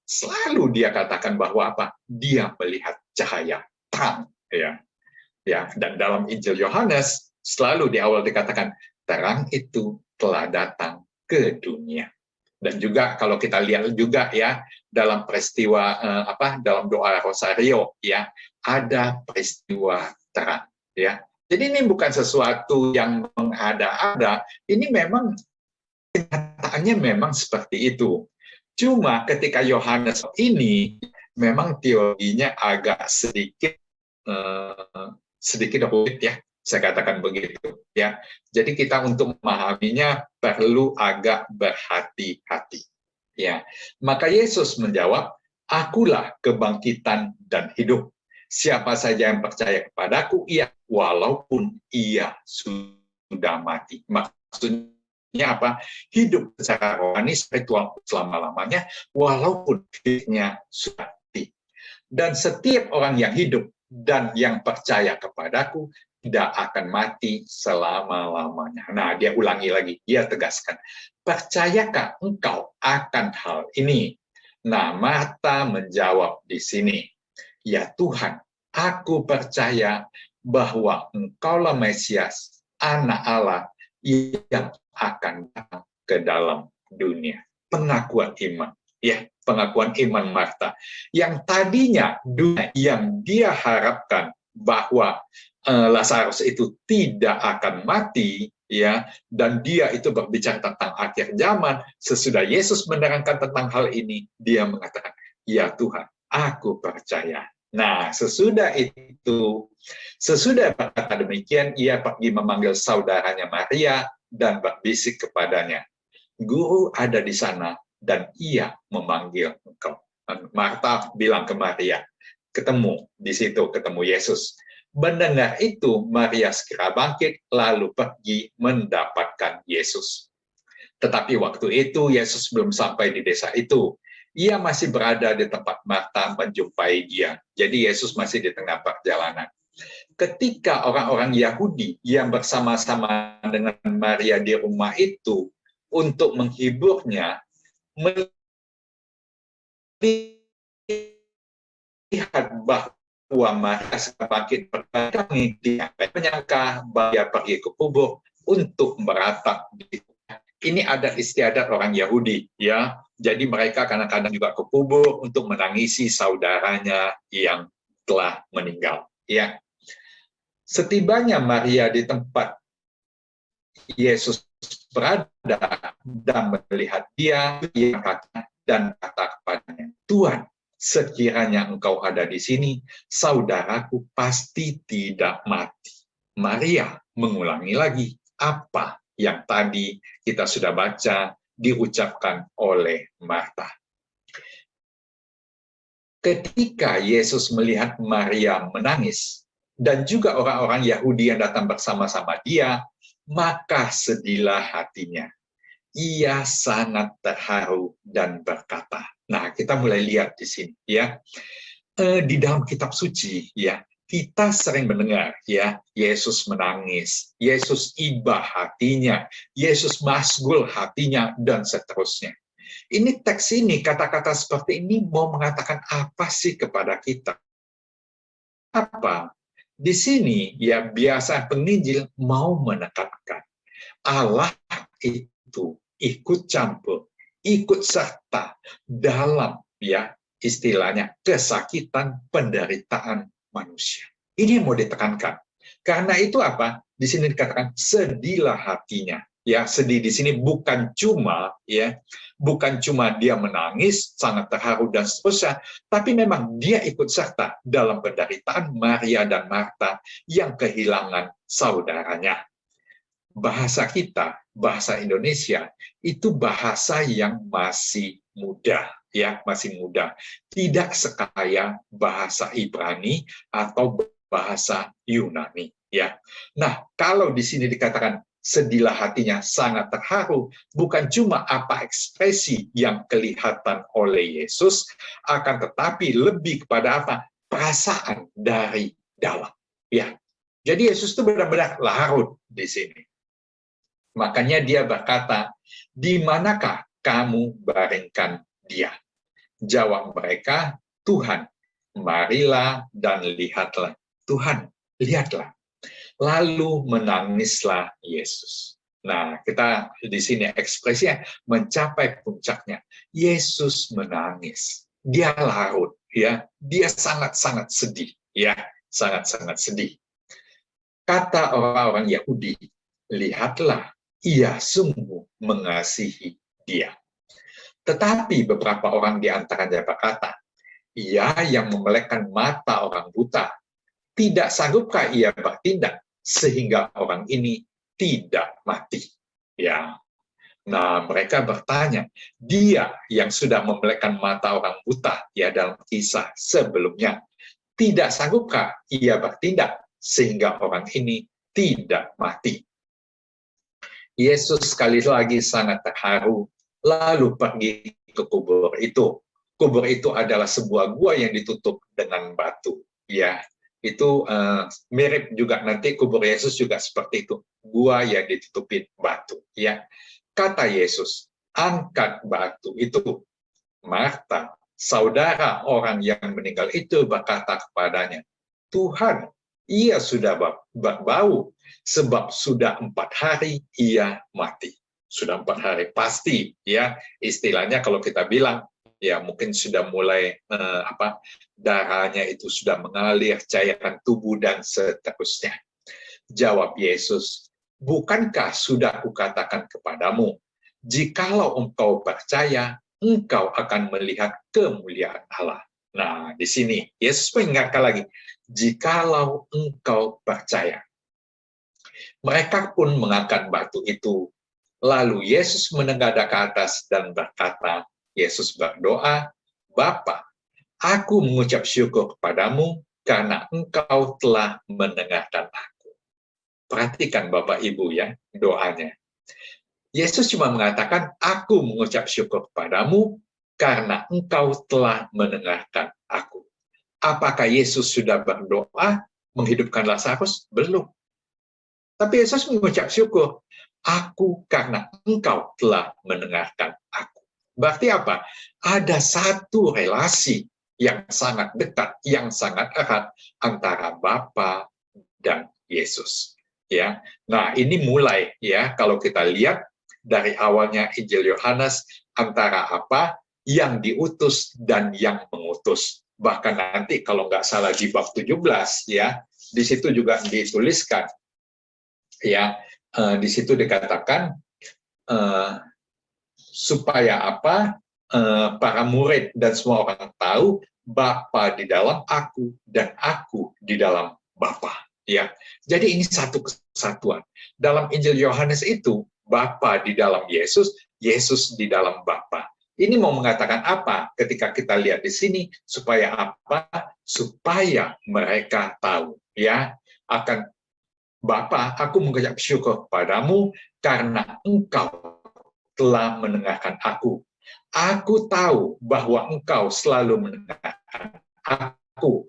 selalu dia katakan bahwa apa? Dia melihat cahaya terang ya. Ya, dan dalam Injil Yohanes selalu di awal dikatakan terang itu telah datang ke dunia. Dan juga kalau kita lihat juga ya dalam peristiwa dalam doa Rosario ya, ada peristiwa terang ya. Jadi ini bukan sesuatu yang mengada-ada, ini memang kenyataannya memang seperti itu. Cuma ketika Yohanes ini memang teorinya agak sedikit rumit ya, saya katakan begitu ya. Jadi kita untuk memahaminya perlu agak berhati-hati ya. Maka Yesus menjawab, akulah kebangkitan dan hidup. Siapa saja yang percaya kepadaku, ia walaupun ia sudah mati. Maksudnya Ya apa? Hidup secara rohani spiritual selama-lamanya, walaupun hidupnya sudah mati. Dan setiap orang yang hidup dan yang percaya kepadaku tidak akan mati selama-lamanya. Nah, dia ulangi lagi, dia tegaskan, percayakah engkau akan hal ini? Nah, Marta menjawab di sini, ya Tuhan, aku percaya bahwa engkaulah Mesias, anak Allah yang akan datang ke dalam dunia. Pengakuan iman, ya, pengakuan iman Marta. Yang tadinya dunia yang dia harapkan bahwa Lazarus itu tidak akan mati, ya, dan dia itu berbicara tentang akhir zaman. Sesudah Yesus menerangkan tentang hal ini, dia mengatakan, ya Tuhan, aku percaya. Nah, sesudah berkata demikian, ia pergi memanggil saudaranya Maria dan berbisik kepadanya, Guru ada di sana dan ia memanggil engkau. Marta bilang ke Maria, ketemu di situ, ketemu Yesus. Mendengar itu, Maria segera bangkit lalu pergi mendapatkan Yesus. Tetapi waktu itu Yesus belum sampai di desa itu. Ia masih berada di tempat Marta menjumpai dia. Jadi Yesus masih di tengah perjalanan. Ketika orang-orang Yahudi yang bersama-sama dengan Maria di rumah itu untuk menghiburnya, melihat bahwa Maria bangkit berdatangi, dia menyangka bahwa dia pergi ke kubur untuk beratap. Ini ada istiadat orang Yahudi, ya. Jadi mereka kadang-kadang juga ke kubur untuk menangisi saudaranya yang telah meninggal, ya. Setibanya Maria di tempat Yesus berada dan melihat dia, dan kata kepadanya, Tuhan, sekiranya engkau ada di sini, saudaraku pasti tidak mati. Maria mengulangi lagi apa yang tadi kita sudah baca diucapkan oleh Marta. Ketika Yesus melihat Maria menangis, dan juga orang-orang Yahudi yang datang bersama-sama dia, maka sedihlah hatinya. Ia sangat terharu dan berkata. Nah, kita mulai lihat di sini, ya. Di dalam kitab suci, ya, kita sering mendengar, ya, Yesus menangis, Yesus iba hatinya, Yesus masgul hatinya, dan seterusnya. Ini teks ini, kata-kata seperti ini mau mengatakan apa sih kepada kita? Apa? Di sini, ya, biasa penginjil mau menekankan Allah itu ikut campur, ikut serta dalam, ya, istilahnya kesakitan penderitaan manusia. Ini yang mau ditekankan. Karena itu apa? Di sini dikatakan sedihlah hatinya. Ya, sedih di sini bukan cuma, ya, bukan cuma dia menangis, sangat terharu dan seterusnya, tapi memang dia ikut serta dalam penderitaan Maria dan Marta yang kehilangan saudaranya. Bahasa kita, bahasa Indonesia, itu bahasa yang masih muda, ya, masih muda. Tidak sekaya bahasa Ibrani atau bahasa Yunani, ya. Nah, kalau di sini dikatakan sedihlah hatinya, sangat terharu, bukan cuma apa ekspresi yang kelihatan oleh Yesus, akan tetapi lebih kepada apa? Perasaan dari dalam, ya. Jadi Yesus itu benar-benar larut di sini. Makanya dia berkata, di manakah kamu baringkan dia? Jawab mereka, Tuhan, marilah dan lihatlah. Tuhan, lihatlah. Lalu menangislah Yesus. Nah, kita di sini ekspresinya mencapai puncaknya. Yesus menangis. Dia larut, ya. Dia sangat-sangat sedih, ya. Sangat-sangat sedih. Kata orang-orang Yahudi, lihatlah, ia sungguh mengasihi dia. Tetapi beberapa orang di antaranya berkata, ia yang memelekkan mata orang buta, tidak sanggupkah ia bertindak sehingga orang ini tidak mati? Ya. Nah, mereka bertanya, dia yang sudah memelekkan mata orang buta, ya, dalam kisah sebelumnya, tidak sanggupkah ia bertindak sehingga orang ini tidak mati? Yesus sekali lagi sangat terharu, lalu pergi ke kubur itu. Kubur itu adalah sebuah gua yang ditutup dengan batu. Ya, itu mirip juga nanti kubur Yesus juga seperti itu, gua yang ditutupin batu. Ya, kata Yesus, angkat batu itu. Marta, saudara orang yang meninggal itu, berkata kepadanya, Tuhan, ia sudah berbau, sebab sudah 4 hari ia mati. Sudah 4 hari pasti, ya. Istilahnya kalau kita bilang, ya mungkin sudah mulai darahnya itu sudah mengalir, cairan tubuh dan seterusnya. Jawab Yesus, bukankah sudah kukatakan kepadamu, jikalau engkau percaya, engkau akan melihat kemuliaan Allah. Nah, di sini Yesus mengingatkan lagi, jikalau engkau percaya. Mereka pun mengangkat batu itu. Lalu Yesus menengadah ke atas dan berkata, Yesus berdoa, Bapa, aku mengucap syukur kepadamu karena engkau telah mendengarkan aku. Perhatikan Bapak Ibu ya, doanya. Yesus cuma mengatakan, aku mengucap syukur kepadamu karena engkau telah mendengarkan aku. Apakah Yesus sudah berdoa menghidupkan Lazarus? Belum. Tapi Yesus mengucap syukur, aku karena engkau telah mendengarkan aku. Berarti apa? Ada satu relasi yang sangat dekat, yang sangat erat antara Bapa dan Yesus. Ya, nah ini mulai ya kalau kita lihat dari awalnya Injil Yohanes antara apa yang diutus dan yang mengutus. Bahkan nanti kalau nggak salah di bab 17 ya, di situ juga dituliskan ya, di situ dikatakan supaya apa para murid dan semua orang tahu Bapa di dalam aku dan aku di dalam Bapa. Ya, jadi ini satu kesatuan. Dalam Injil Yohanes itu Bapa di dalam Yesus, Yesus di dalam Bapa. Ini mau mengatakan apa? Ketika kita lihat di sini, supaya apa? Supaya mereka tahu, ya, akan Bapa, aku mengucap syukur kepadamu karena engkau telah mendengarkan aku. Aku tahu bahwa engkau selalu mendengarkan aku.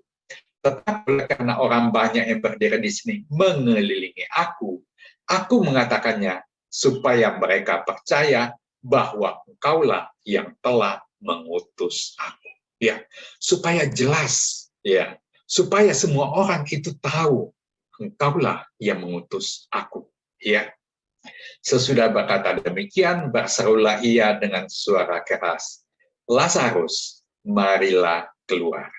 Tetapi karena orang banyak yang berdiri di sini mengelilingi aku mengatakannya supaya mereka percaya bahwa engkaulah yang telah mengutus aku. Ya, supaya jelas, ya, supaya semua orang itu tahu engkaulah yang mengutus aku. Ya, sesudah berkata demikian, berserulah ia dengan suara keras, Lazarus, marilah keluar.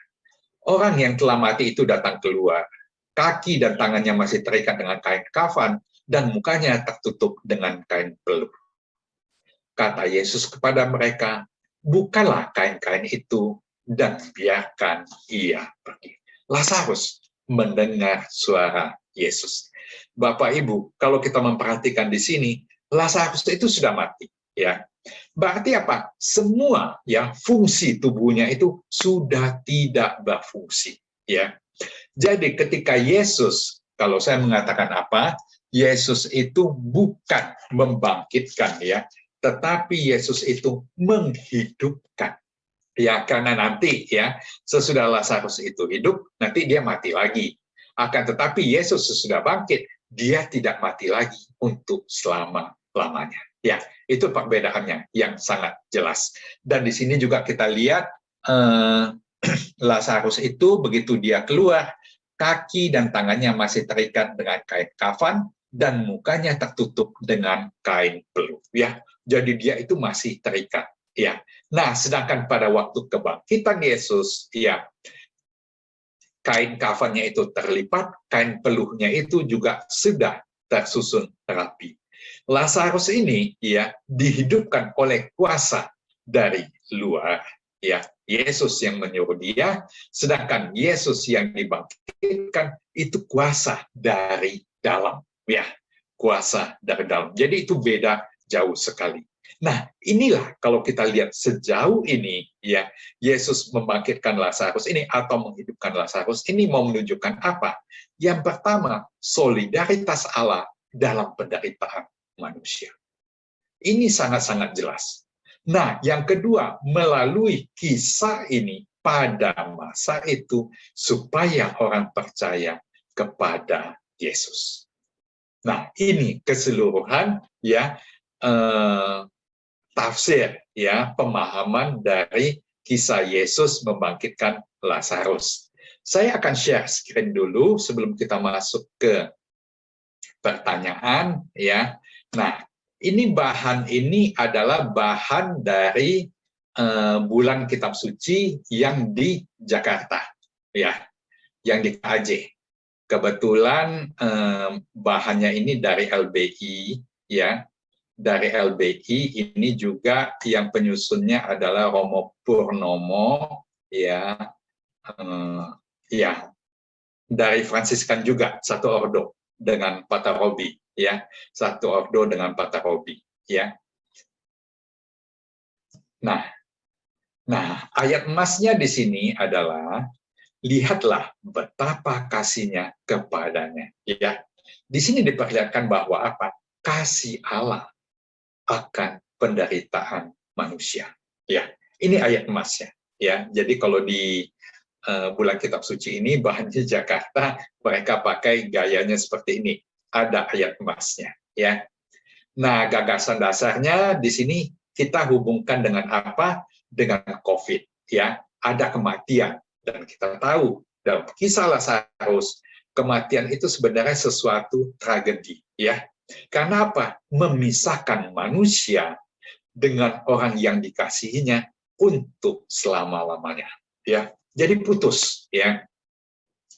Orang yang telah mati itu datang keluar. Kaki dan tangannya masih terikat dengan kain kafan, dan mukanya tertutup dengan kain peluh. Kata Yesus kepada mereka, bukalah kain-kain itu, dan biarkan ia pergi. Lazarus mendengar suara Yesus. Bapak Ibu, kalau kita memperhatikan di sini, Lazarus itu sudah mati. Ya, berarti apa? Semua yang fungsi tubuhnya itu sudah tidak berfungsi. Ya, jadi ketika Yesus, kalau saya mengatakan apa? Yesus itu bukan membangkitkan, ya, tetapi Yesus itu menghidupkan. Ya, karena nanti ya sesudah Lazarus itu hidup, nanti dia mati lagi. Akan tetapi Yesus sesudah bangkit, dia tidak mati lagi untuk selama-lamanya. Ya, itu perbedaannya yang sangat jelas. Dan di sini juga kita lihat Lazarus itu begitu dia keluar, kaki dan tangannya masih terikat dengan kain kafan dan mukanya tertutup dengan kain peluh. Ya, jadi dia itu masih terikat. Ya. Nah, sedangkan pada waktu kebangkitan Yesus, ya, kain kafannya itu terlipat, kain peluhnya itu juga sudah tersusun rapi. Lazarus ini ya dihidupkan oleh kuasa dari luar, ya. Yesus yang menyuruh dia, sedangkan Yesus yang dibangkitkan itu kuasa dari dalam, ya. Kuasa dari dalam. Jadi itu beda jauh sekali. Nah, inilah kalau kita lihat sejauh ini, ya, Yesus membangkitkan Lazarus ini atau menghidupkan Lazarus ini mau menunjukkan apa? Yang pertama, solidaritas Allah dalam penderitaan. manusia. Ini sangat-sangat jelas. Nah, yang kedua, melalui kisah ini pada masa itu supaya orang percaya kepada Yesus. Nah, ini keseluruhan ya tafsir ya pemahaman dari kisah Yesus membangkitkan Lazarus. Saya akan share screen dulu sebelum kita masuk ke pertanyaan ya. Nah, bahan ini adalah bahan dari bulan kitab suci yang di Jakarta ya, yang di KJ. Kebetulan bahannya ini dari LBI ya. Dari LBI ini juga yang penyusunnya adalah Romo Purnomo ya. Ya, dari Fransiskan juga, satu ordo dengan Patarobi ya, satu ordo dengan Patarobi ya. Nah, ayat emasnya di sini adalah lihatlah betapa kasihnya kepadanya ya. Di sini diperlihatkan bahwa apa? Kasih Allah akan penderitaan manusia ya. Ini ayat emasnya ya. Jadi kalau di bulan kitab suci ini bahannya Jakarta, mereka pakai gayanya seperti ini. Ada ayat emasnya ya. Nah, gagasan dasarnya di sini kita hubungkan dengan apa? Dengan COVID ya. Ada kematian dan kita tahu dalam kisah Lazarus kematian itu sebenarnya sesuatu tragedi ya. Karena apa? Memisahkan manusia dengan orang yang dikasihinya untuk selama-lamanya ya. Jadi putus ya.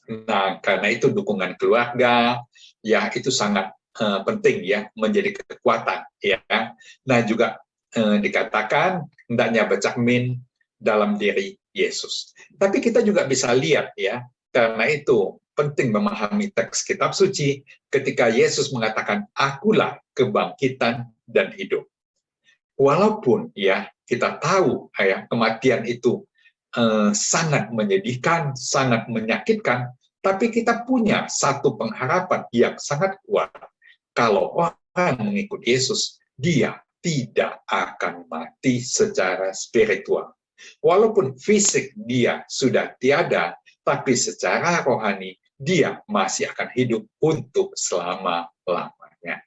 Nah, karena itu dukungan keluarga ya itu sangat penting ya, menjadi kekuatan ya. Nah, juga dikatakan hendaknya bercermin dalam diri Yesus. Tapi kita juga bisa lihat ya, karena itu penting memahami teks kitab suci ketika Yesus mengatakan akulah kebangkitan dan hidup. Walaupun ya kita tahu ya kematian itu sangat menyedihkan, sangat menyakitkan, tapi kita punya satu pengharapan yang sangat kuat. Kalau orang mengikut Yesus, dia tidak akan mati secara spiritual. Walaupun fisik dia sudah tiada, tapi secara rohani dia masih akan hidup untuk selama-lamanya.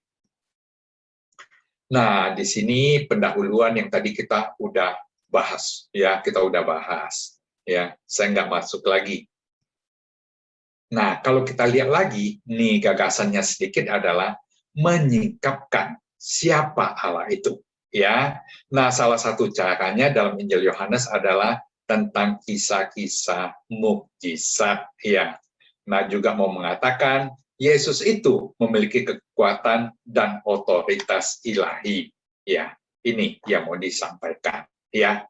Nah, di sini pendahuluan yang tadi kita udah bahas, ya saya nggak masuk lagi. Nah, kalau kita lihat lagi, nih gagasannya sedikit adalah menyingkapkan siapa Allah itu, ya. Nah, salah satu caranya dalam Injil Yohanes adalah tentang kisah-kisah mukjizat, ya. Nah, juga mau mengatakan Yesus itu memiliki kekuatan dan otoritas ilahi, ya. Ini yang mau disampaikan. Ya,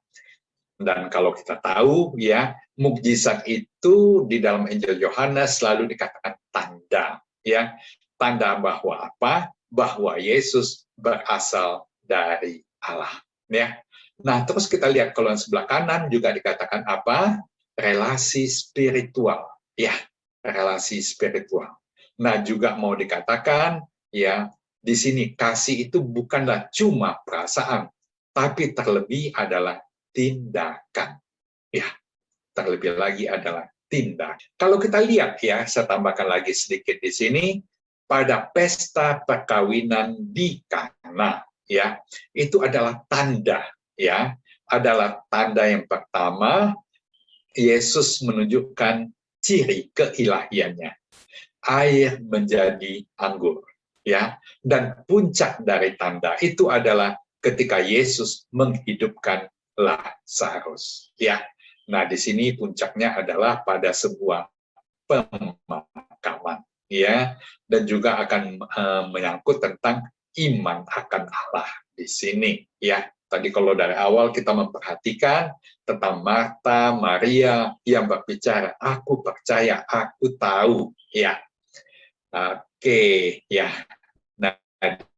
dan kalau kita tahu ya mukjizat itu di dalam Injil Yohanes selalu dikatakan tanda ya, tanda bahwa apa? Bahwa Yesus berasal dari Allah ya. Nah, terus kita lihat kalau yang sebelah kanan juga dikatakan apa? Relasi spiritual ya, relasi spiritual. Nah, juga mau dikatakan ya di sini kasih itu bukanlah cuma perasaan, tapi terlebih adalah tindakan. Ya, terlebih lagi adalah tindak. Kalau kita lihat ya, saya tambahkan lagi sedikit di sini, pada pesta perkawinan di Kana, ya, itu adalah tanda, ya, adalah tanda yang pertama, Yesus menunjukkan ciri keilahiannya. Air menjadi anggur, ya, dan puncak dari tanda itu adalah ketika Yesus menghidupkan Lazarus. Ya, nah di sini puncaknya adalah pada sebuah pemakaman, ya, dan juga akan menyangkut tentang iman akan Allah di sini. Ya, tadi kalau dari awal kita memperhatikan tentang Marta, Maria yang berbicara, aku percaya, aku tahu. Ya, oke, ya. Nah,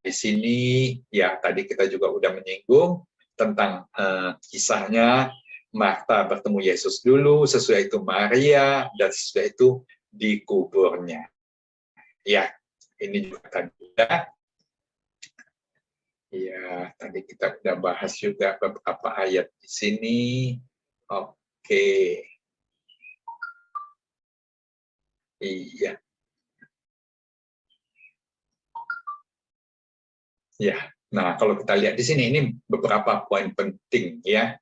di sini ya tadi kita juga udah menyinggung tentang kisahnya Marta bertemu Yesus dulu, sesudah itu Maria, dan sesudah itu dikuburnya. Ya, ini juga tadi ya. Ya, tadi kita udah bahas juga beberapa ayat di sini. Oke. Iya. Ya. Nah, kalau kita lihat di sini, ini beberapa poin penting ya.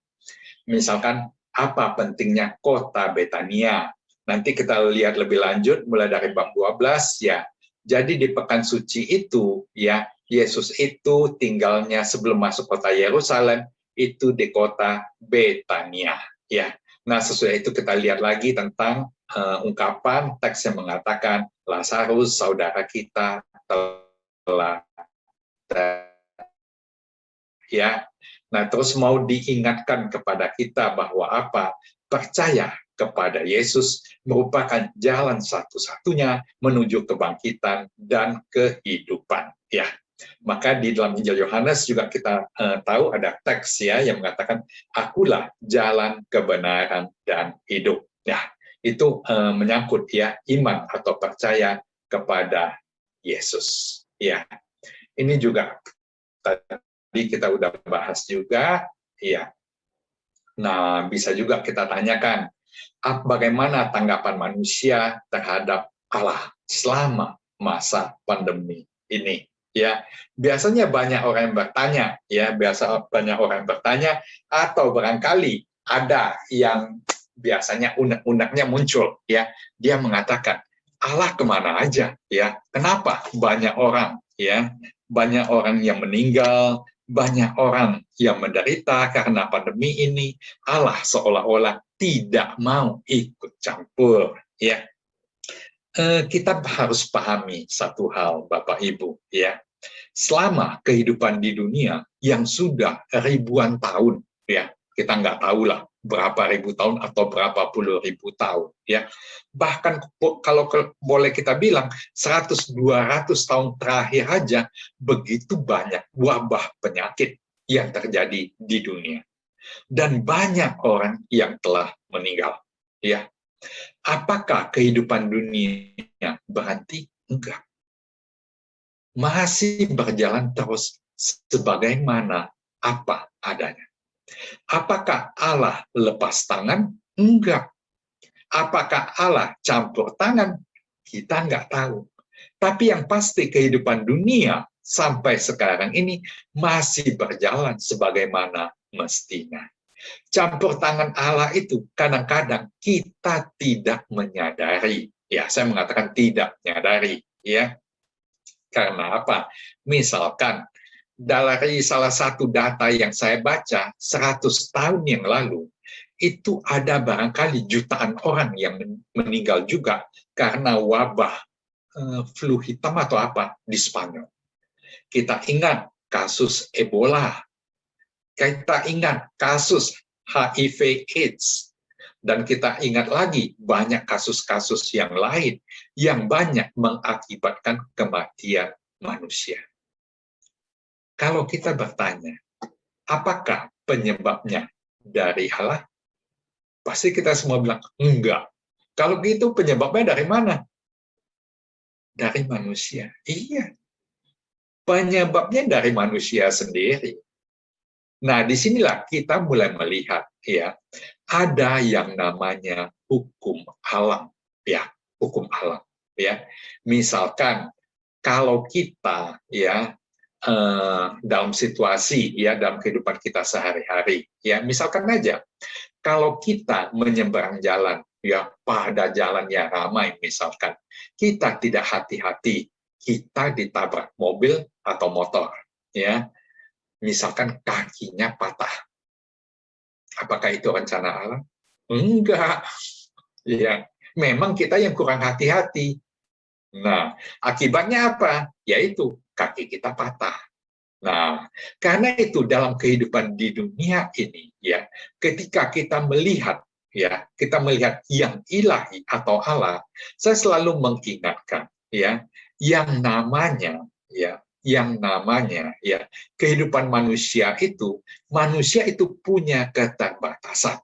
Misalkan, apa pentingnya kota Betania? Nanti kita lihat lebih lanjut, mulai dari bab 12 ya. Jadi di pekan suci itu ya, Yesus itu tinggalnya sebelum masuk kota Yerusalem itu di kota Betania ya. Nah, sesudah itu kita lihat lagi tentang ungkapan teks yang mengatakan Lazarus saudara kita telah ya. Nah, terus mau diingatkan kepada kita bahwa apa? Percaya kepada Yesus merupakan jalan satu-satunya menuju kebangkitan dan kehidupan ya. Maka di dalam Injil Yohanes juga kita tahu ada teks ya yang mengatakan akulah jalan kebenaran dan hidup. Nah, itu menyangkut ya iman atau percaya kepada Yesus ya. Ini juga tadi kita udah bahas juga ya. Nah, bisa juga kita tanyakan bagaimana tanggapan manusia terhadap Allah selama masa pandemi ini ya. Biasanya banyak orang yang bertanya ya, banyak orang yang bertanya atau barangkali ada yang biasanya unek-uneknya muncul ya. Dia mengatakan Allah kemana aja ya, kenapa banyak orang ya, banyak orang yang meninggal, banyak orang yang menderita karena pandemi ini, Allah seolah-olah tidak mau ikut campur ya. Kita harus pahami satu hal Bapak Ibu ya, selama kehidupan di dunia yang sudah ribuan tahun ya, kita nggak tahu lah berapa ribu tahun atau berapa puluh ribu tahun ya, bahkan kalau boleh kita bilang 100-200 tahun terakhir aja begitu banyak wabah penyakit yang terjadi di dunia dan banyak orang yang telah meninggal ya. Apakah kehidupan dunia berhenti? Enggak, masih berjalan terus sebagaimana apa adanya. Apakah Allah lepas tangan? Enggak. Apakah Allah campur tangan? Kita enggak tahu. Tapi yang pasti kehidupan dunia sampai sekarang ini masih berjalan sebagaimana mestinya. Campur tangan Allah itu kadang-kadang kita tidak menyadari. Ya, saya mengatakan tidak menyadari. Ya, karena apa? Misalkan, dari salah satu data yang saya baca 100 tahun yang lalu, itu ada barangkali jutaan orang yang meninggal juga karena wabah flu hitam atau apa di Spanyol. Kita ingat kasus Ebola, kita ingat kasus HIV/AIDS, dan kita ingat lagi banyak kasus-kasus yang lain yang banyak mengakibatkan kematian manusia. Kalau kita bertanya, apakah penyebabnya dari Allah? Pasti kita semua bilang, enggak. Kalau gitu penyebabnya dari mana? Dari manusia. Iya. Penyebabnya dari manusia sendiri. Nah, disinilah kita mulai melihat, ya, ada yang namanya hukum alam, ya, hukum alam, ya. Misalkan kalau kita, ya, dalam situasi, ya, dalam kehidupan kita sehari-hari, ya, misalkan aja, kalau kita menyeberang jalan, ya, pada jalan yang ramai, misalkan, kita tidak hati-hati, kita ditabrak mobil atau motor, ya. Misalkan kakinya patah. Apakah itu rencana Allah? Enggak. Ya, memang kita yang kurang hati-hati. Nah, akibatnya apa? Yaitu kaki kita patah. Nah, karena itu dalam kehidupan di dunia ini, ya, ketika kita melihat, ya, kita melihat yang ilahi atau Allah, saya selalu mengingatkan, ya, yang namanya, ya, kehidupan manusia itu punya keterbatasan.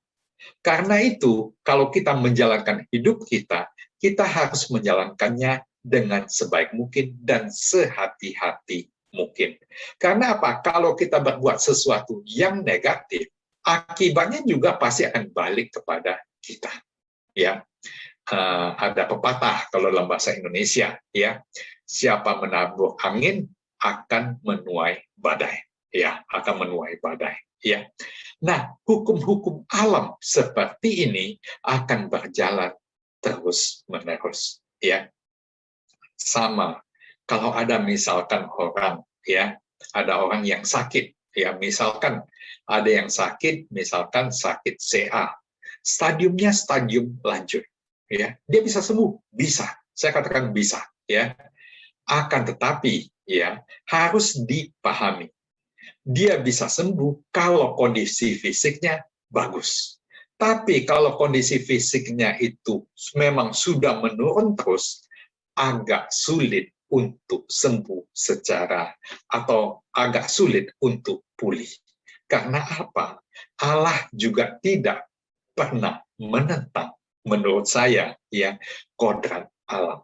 Karena itu, kalau kita menjalankan hidup kita harus menjalankannya dengan sebaik mungkin dan sehati-hati mungkin. Karena apa? Kalau kita berbuat sesuatu yang negatif, akibatnya juga pasti akan balik kepada kita. Ya, ada pepatah kalau dalam bahasa Indonesia, ya, siapa menabur angin akan menuai badai. Ya, akan menuai badai. Ya, nah hukum-hukum alam seperti ini akan berjalan terus-menerus. Ya, sama. Kalau ada misalkan orang, ya, ada orang yang sakit, ya, misalkan ada yang sakit, misalkan sakit CA, stadiumnya stadium lanjut, ya, dia bisa sembuh, bisa, saya katakan bisa, ya, akan tetapi, ya, harus dipahami, dia bisa sembuh kalau kondisi fisiknya bagus. Tapi kalau kondisi fisiknya itu memang sudah menurun terus, agak sulit untuk sembuh secara atau agak sulit untuk pulih. Karena apa? Allah juga tidak pernah menentang, menurut saya, ya, kodrat alam.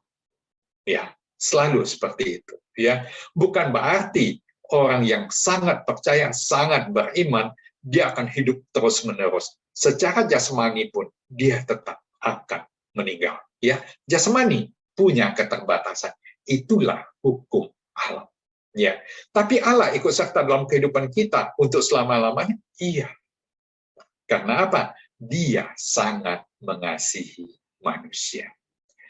Ya, selalu seperti itu. Ya, bukan berarti orang yang sangat percaya, sangat beriman, dia akan hidup terus-menerus. Secara jasmani pun dia tetap akan meninggal. Ya, jasmani punya keterbatasan. Itulah hukum alam. Ya, tapi Allah ikut serta dalam kehidupan kita untuk selama-lamanya. Iya. Karena apa? Dia sangat mengasihi manusia.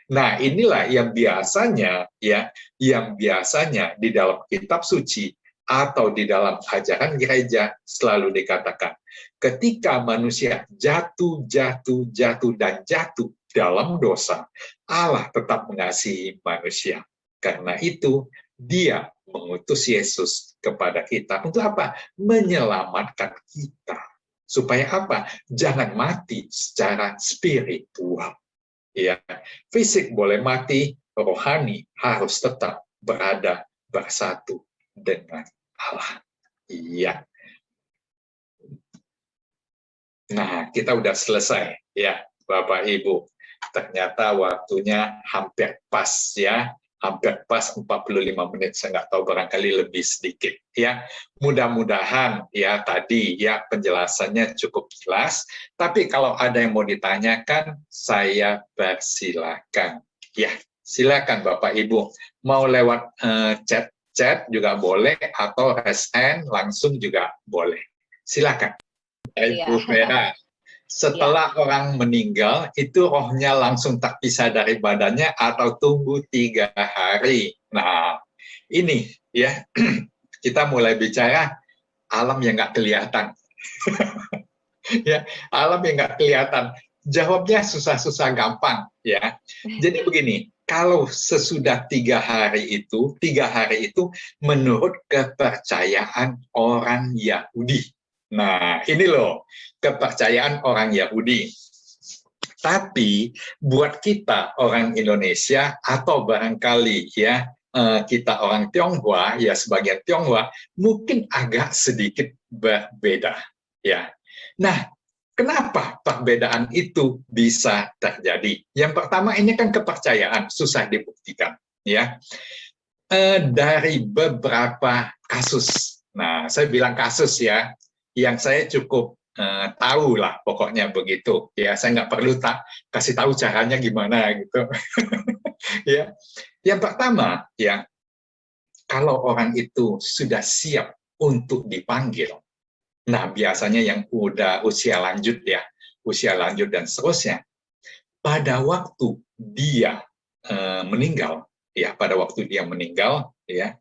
Nah, inilah yang biasanya, ya, yang biasanya di dalam kitab suci atau di dalam ajaran gereja selalu dikatakan, ketika manusia jatuh dan jatuh dalam dosa, Allah tetap mengasihi manusia. Karena itu, dia mengutus Yesus kepada kita untuk apa? Menyelamatkan kita. Supaya apa? Jangan mati secara spiritual. Ya, fisik boleh mati, rohani harus tetap berada bersatu dengan Allah. Iya. Nah, kita udah selesai ya, Bapak Ibu. Ternyata waktunya hampir pas ya. Hampir pas 45 menit, saya nggak tahu, barangkali lebih sedikit ya. Mudah-mudahan ya tadi ya penjelasannya cukup jelas, tapi kalau ada yang mau ditanyakan, saya persilakan. Ya, silakan Bapak Ibu. Mau lewat chat juga boleh, atau raise hand langsung juga boleh. Silakan. Ibu Vera. Setelah orang meninggal, itu rohnya langsung terpisah dari badannya atau tunggu 3 hari. Nah, ini ya, kita mulai bicara alam yang nggak kelihatan. Ya, alam yang nggak kelihatan. Jawabnya susah-susah gampang. Ya, jadi begini, kalau sesudah 3 hari itu menurut kepercayaan orang Yahudi. Nah, ini loh kepercayaan orang Yahudi. Tapi buat kita orang Indonesia atau barangkali ya kita orang Tionghoa, ya sebagian Tionghoa mungkin agak sedikit berbeda ya. Nah, kenapa perbedaan itu bisa terjadi? Yang pertama, ini kan kepercayaan, susah dibuktikan ya. Dari beberapa kasus. Nah, saya bilang kasus ya, yang saya cukup tahu lah, pokoknya begitu. Ya, saya nggak perlu kasih tahu caranya gimana gitu. Ya, yang pertama ya, kalau orang itu sudah siap untuk dipanggil, nah biasanya yang udah usia lanjut ya, usia lanjut dan seterusnya, pada waktu dia meninggal, ya pada waktu dia meninggal, ya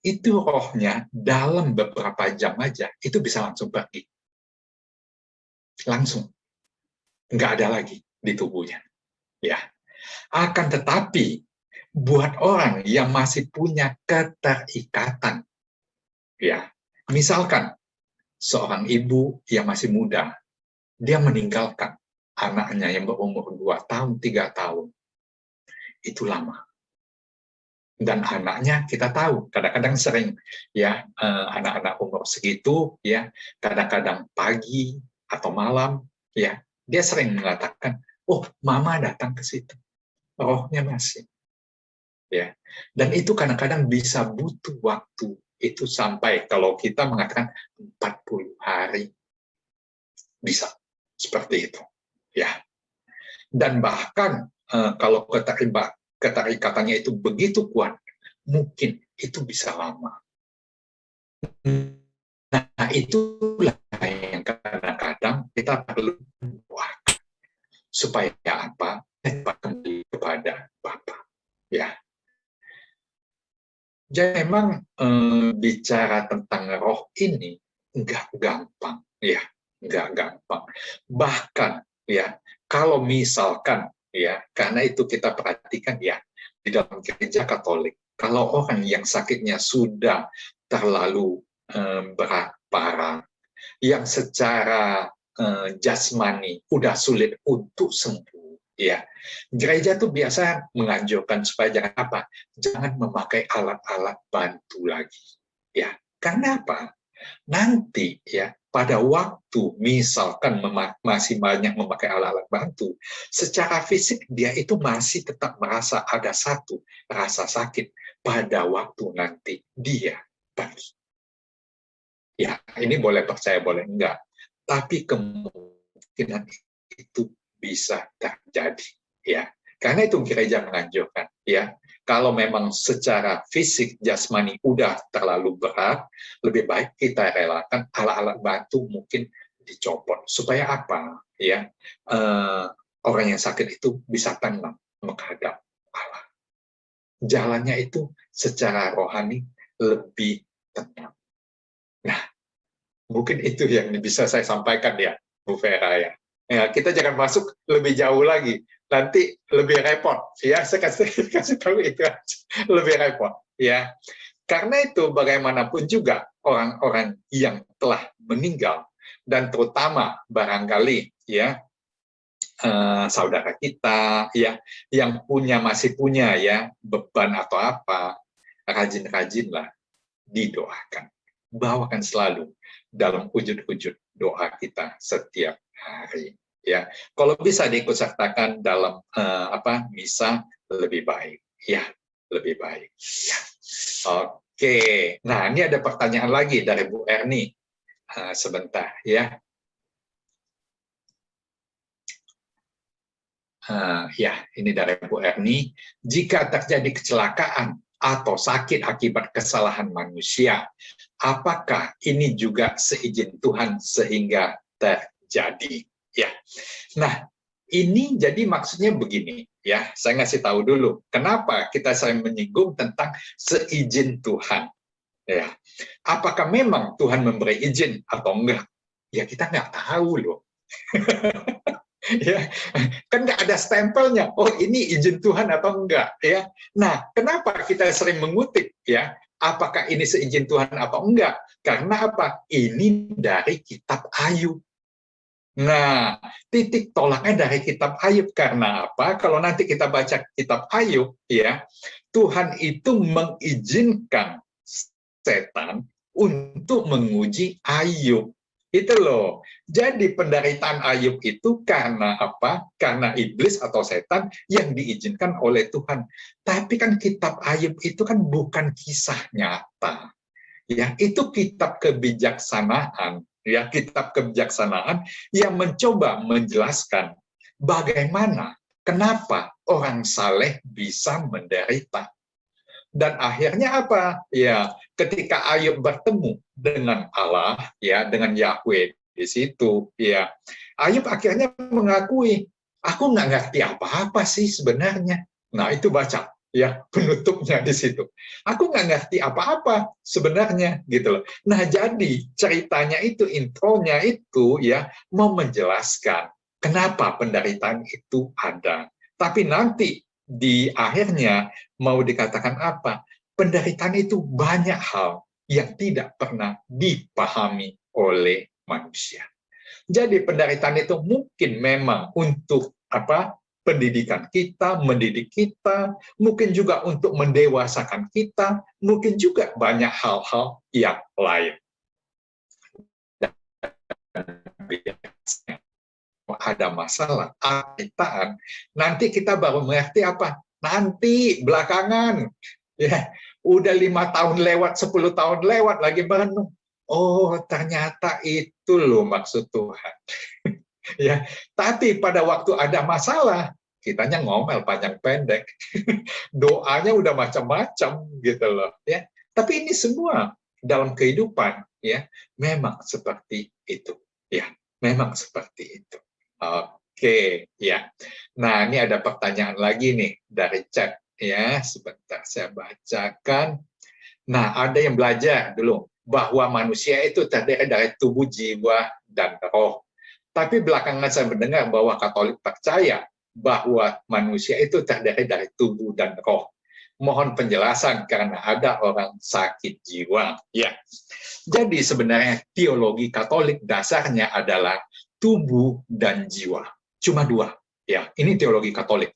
itu rohnya dalam beberapa jam aja itu bisa langsung pergi. Langsung. Nggak ada lagi di tubuhnya. Ya. Akan tetapi, buat orang yang masih punya keterikatan, ya, misalkan seorang ibu yang masih muda, dia meninggalkan anaknya yang berumur 2 tahun, 3 tahun. Itu lama. Dan anaknya kita tahu kadang-kadang sering ya anak-anak umur segitu ya kadang-kadang pagi atau malam ya dia sering mengatakan, oh mama datang ke situ, rohnya masih ya. Dan itu kadang-kadang bisa butuh waktu itu sampai kalau kita mengatakan 40 hari bisa seperti itu, ya. Dan bahkan kalau keterikatannya itu begitu kuat, mungkin itu bisa lama. Nah, itulah yang kadang-kadang kita perlu doakan supaya apa? Cepat kembali kepada Bapa, ya. Jadi memang bicara tentang roh ini nggak gampang, ya, nggak gampang. Bahkan, ya, kalau misalkan, ya, karena itu kita perhatikan, ya, di dalam gereja Katolik, kalau orang yang sakitnya sudah terlalu berat parah, yang secara jasmani udah sulit untuk sembuh, ya, gereja tuh biasa menganjurkan supaya jangan apa, jangan memakai alat-alat bantu lagi, ya. Karena apa? Nanti, ya, pada waktu misalkan masih banyak memakai alat-alat bantu, secara fisik dia itu masih tetap merasa ada satu rasa sakit pada waktu nanti dia pergi. Ya, ini boleh percaya, boleh enggak. Tapi kemungkinan itu bisa terjadi, ya. Karena itu gereja menganjurkan, ya. Kalau memang secara fisik jasmani udah terlalu berat, lebih baik kita relakan alat-alat bantu mungkin dicopot supaya apa, ya. Orang yang sakit itu bisa tenang menghadap Allah. Jalannya itu secara rohani lebih tenang. Nah, mungkin itu yang bisa saya sampaikan, ya, Bu Vera, ya. Ya, kita jangan masuk lebih jauh lagi, nanti lebih repot, ya. Saya kasih tahu itu aja. Lebih repot, ya. Karena itu bagaimanapun juga orang-orang yang telah meninggal, dan terutama barangkali, ya, saudara kita, ya, yang masih punya, ya, beban atau apa, rajin-rajinlah didoakan. Bawakan selalu dalam wujud-wujud doa kita setiap hari, ya. Kalau bisa diikut sertakan dalam misa, lebih baik, ya, lebih baik, ya. Oke, nah ini ada pertanyaan lagi dari Bu Erni. Sebentar, ya. Ya, ini dari Bu Erni. Jika terjadi kecelakaan atau sakit akibat kesalahan manusia, apakah ini juga seizin Tuhan sehingga terjadi? Ya. Nah, ini jadi maksudnya begini, ya. Saya ngasih tahu dulu kenapa kita sering menyinggung tentang seizin Tuhan. Ya. Apakah memang Tuhan memberi izin atau enggak? Ya, kita nggak tahu loh. Ya, kan nggak ada stempelnya. Oh, ini izin Tuhan atau enggak, ya. Nah, kenapa kita sering mengutip, ya? Apakah ini seizin Tuhan atau enggak? Karena apa? Ini dari kitab Ayub. Nah, titik tolaknya dari kitab Ayub. Karena apa? Kalau nanti kita baca kitab Ayub, ya, Tuhan itu mengizinkan setan untuk menguji Ayub. Itu loh. Jadi penderitaan Ayub itu karena apa? Karena iblis atau setan yang diizinkan oleh Tuhan. Tapi kan kitab Ayub itu kan bukan kisah nyata. Ya, itu kitab kebijaksanaan, ya, kitab kebijaksanaan yang mencoba menjelaskan bagaimana, kenapa orang saleh bisa menderita. Dan akhirnya apa? Ya, ketika Ayub bertemu dengan Allah, ya, dengan Yahweh di situ, ya, Ayub akhirnya mengakui, aku nggak ngerti apa-apa sih sebenarnya. Nah, itu baca, ya, penutupnya di situ. Aku nggak ngerti apa-apa sebenarnya, gitu loh. Nah, jadi ceritanya itu, intronya itu, ya, mau menjelaskan kenapa penderitaan itu ada. Tapi nanti di akhirnya mau dikatakan apa? Penderitaan itu banyak hal yang tidak pernah dipahami oleh manusia. Jadi penderitaan itu mungkin memang untuk apa? Pendidikan kita, mendidik kita, mungkin juga untuk mendewasakan kita, mungkin juga banyak hal-hal yang lain. Ada masalah penderitaan, nanti kita baru mengerti apa? Nanti belakangan, ya, Udah 5 tahun lewat, 10 tahun lewat, lagi merenung. Oh, ternyata itu loh maksud Tuhan. Ya, tapi pada waktu ada masalah, kitanya ngomel panjang pendek. Doanya udah macam-macam gitu loh, ya. Tapi ini semua dalam kehidupan, ya, memang seperti itu, ya. Memang seperti itu. Oke, ya. Nah, ini ada pertanyaan lagi nih dari chat. Ya, sebentar saya bacakan. Nah, ada yang belajar dulu bahwa manusia itu terdiri dari tubuh, jiwa, dan roh. Tapi belakangan saya mendengar bahwa Katolik percaya bahwa manusia itu terdiri dari tubuh dan roh. Mohon penjelasan karena ada orang sakit jiwa. Ya, jadi sebenarnya teologi Katolik dasarnya adalah tubuh dan jiwa. Cuma dua. Ya, ini teologi Katolik.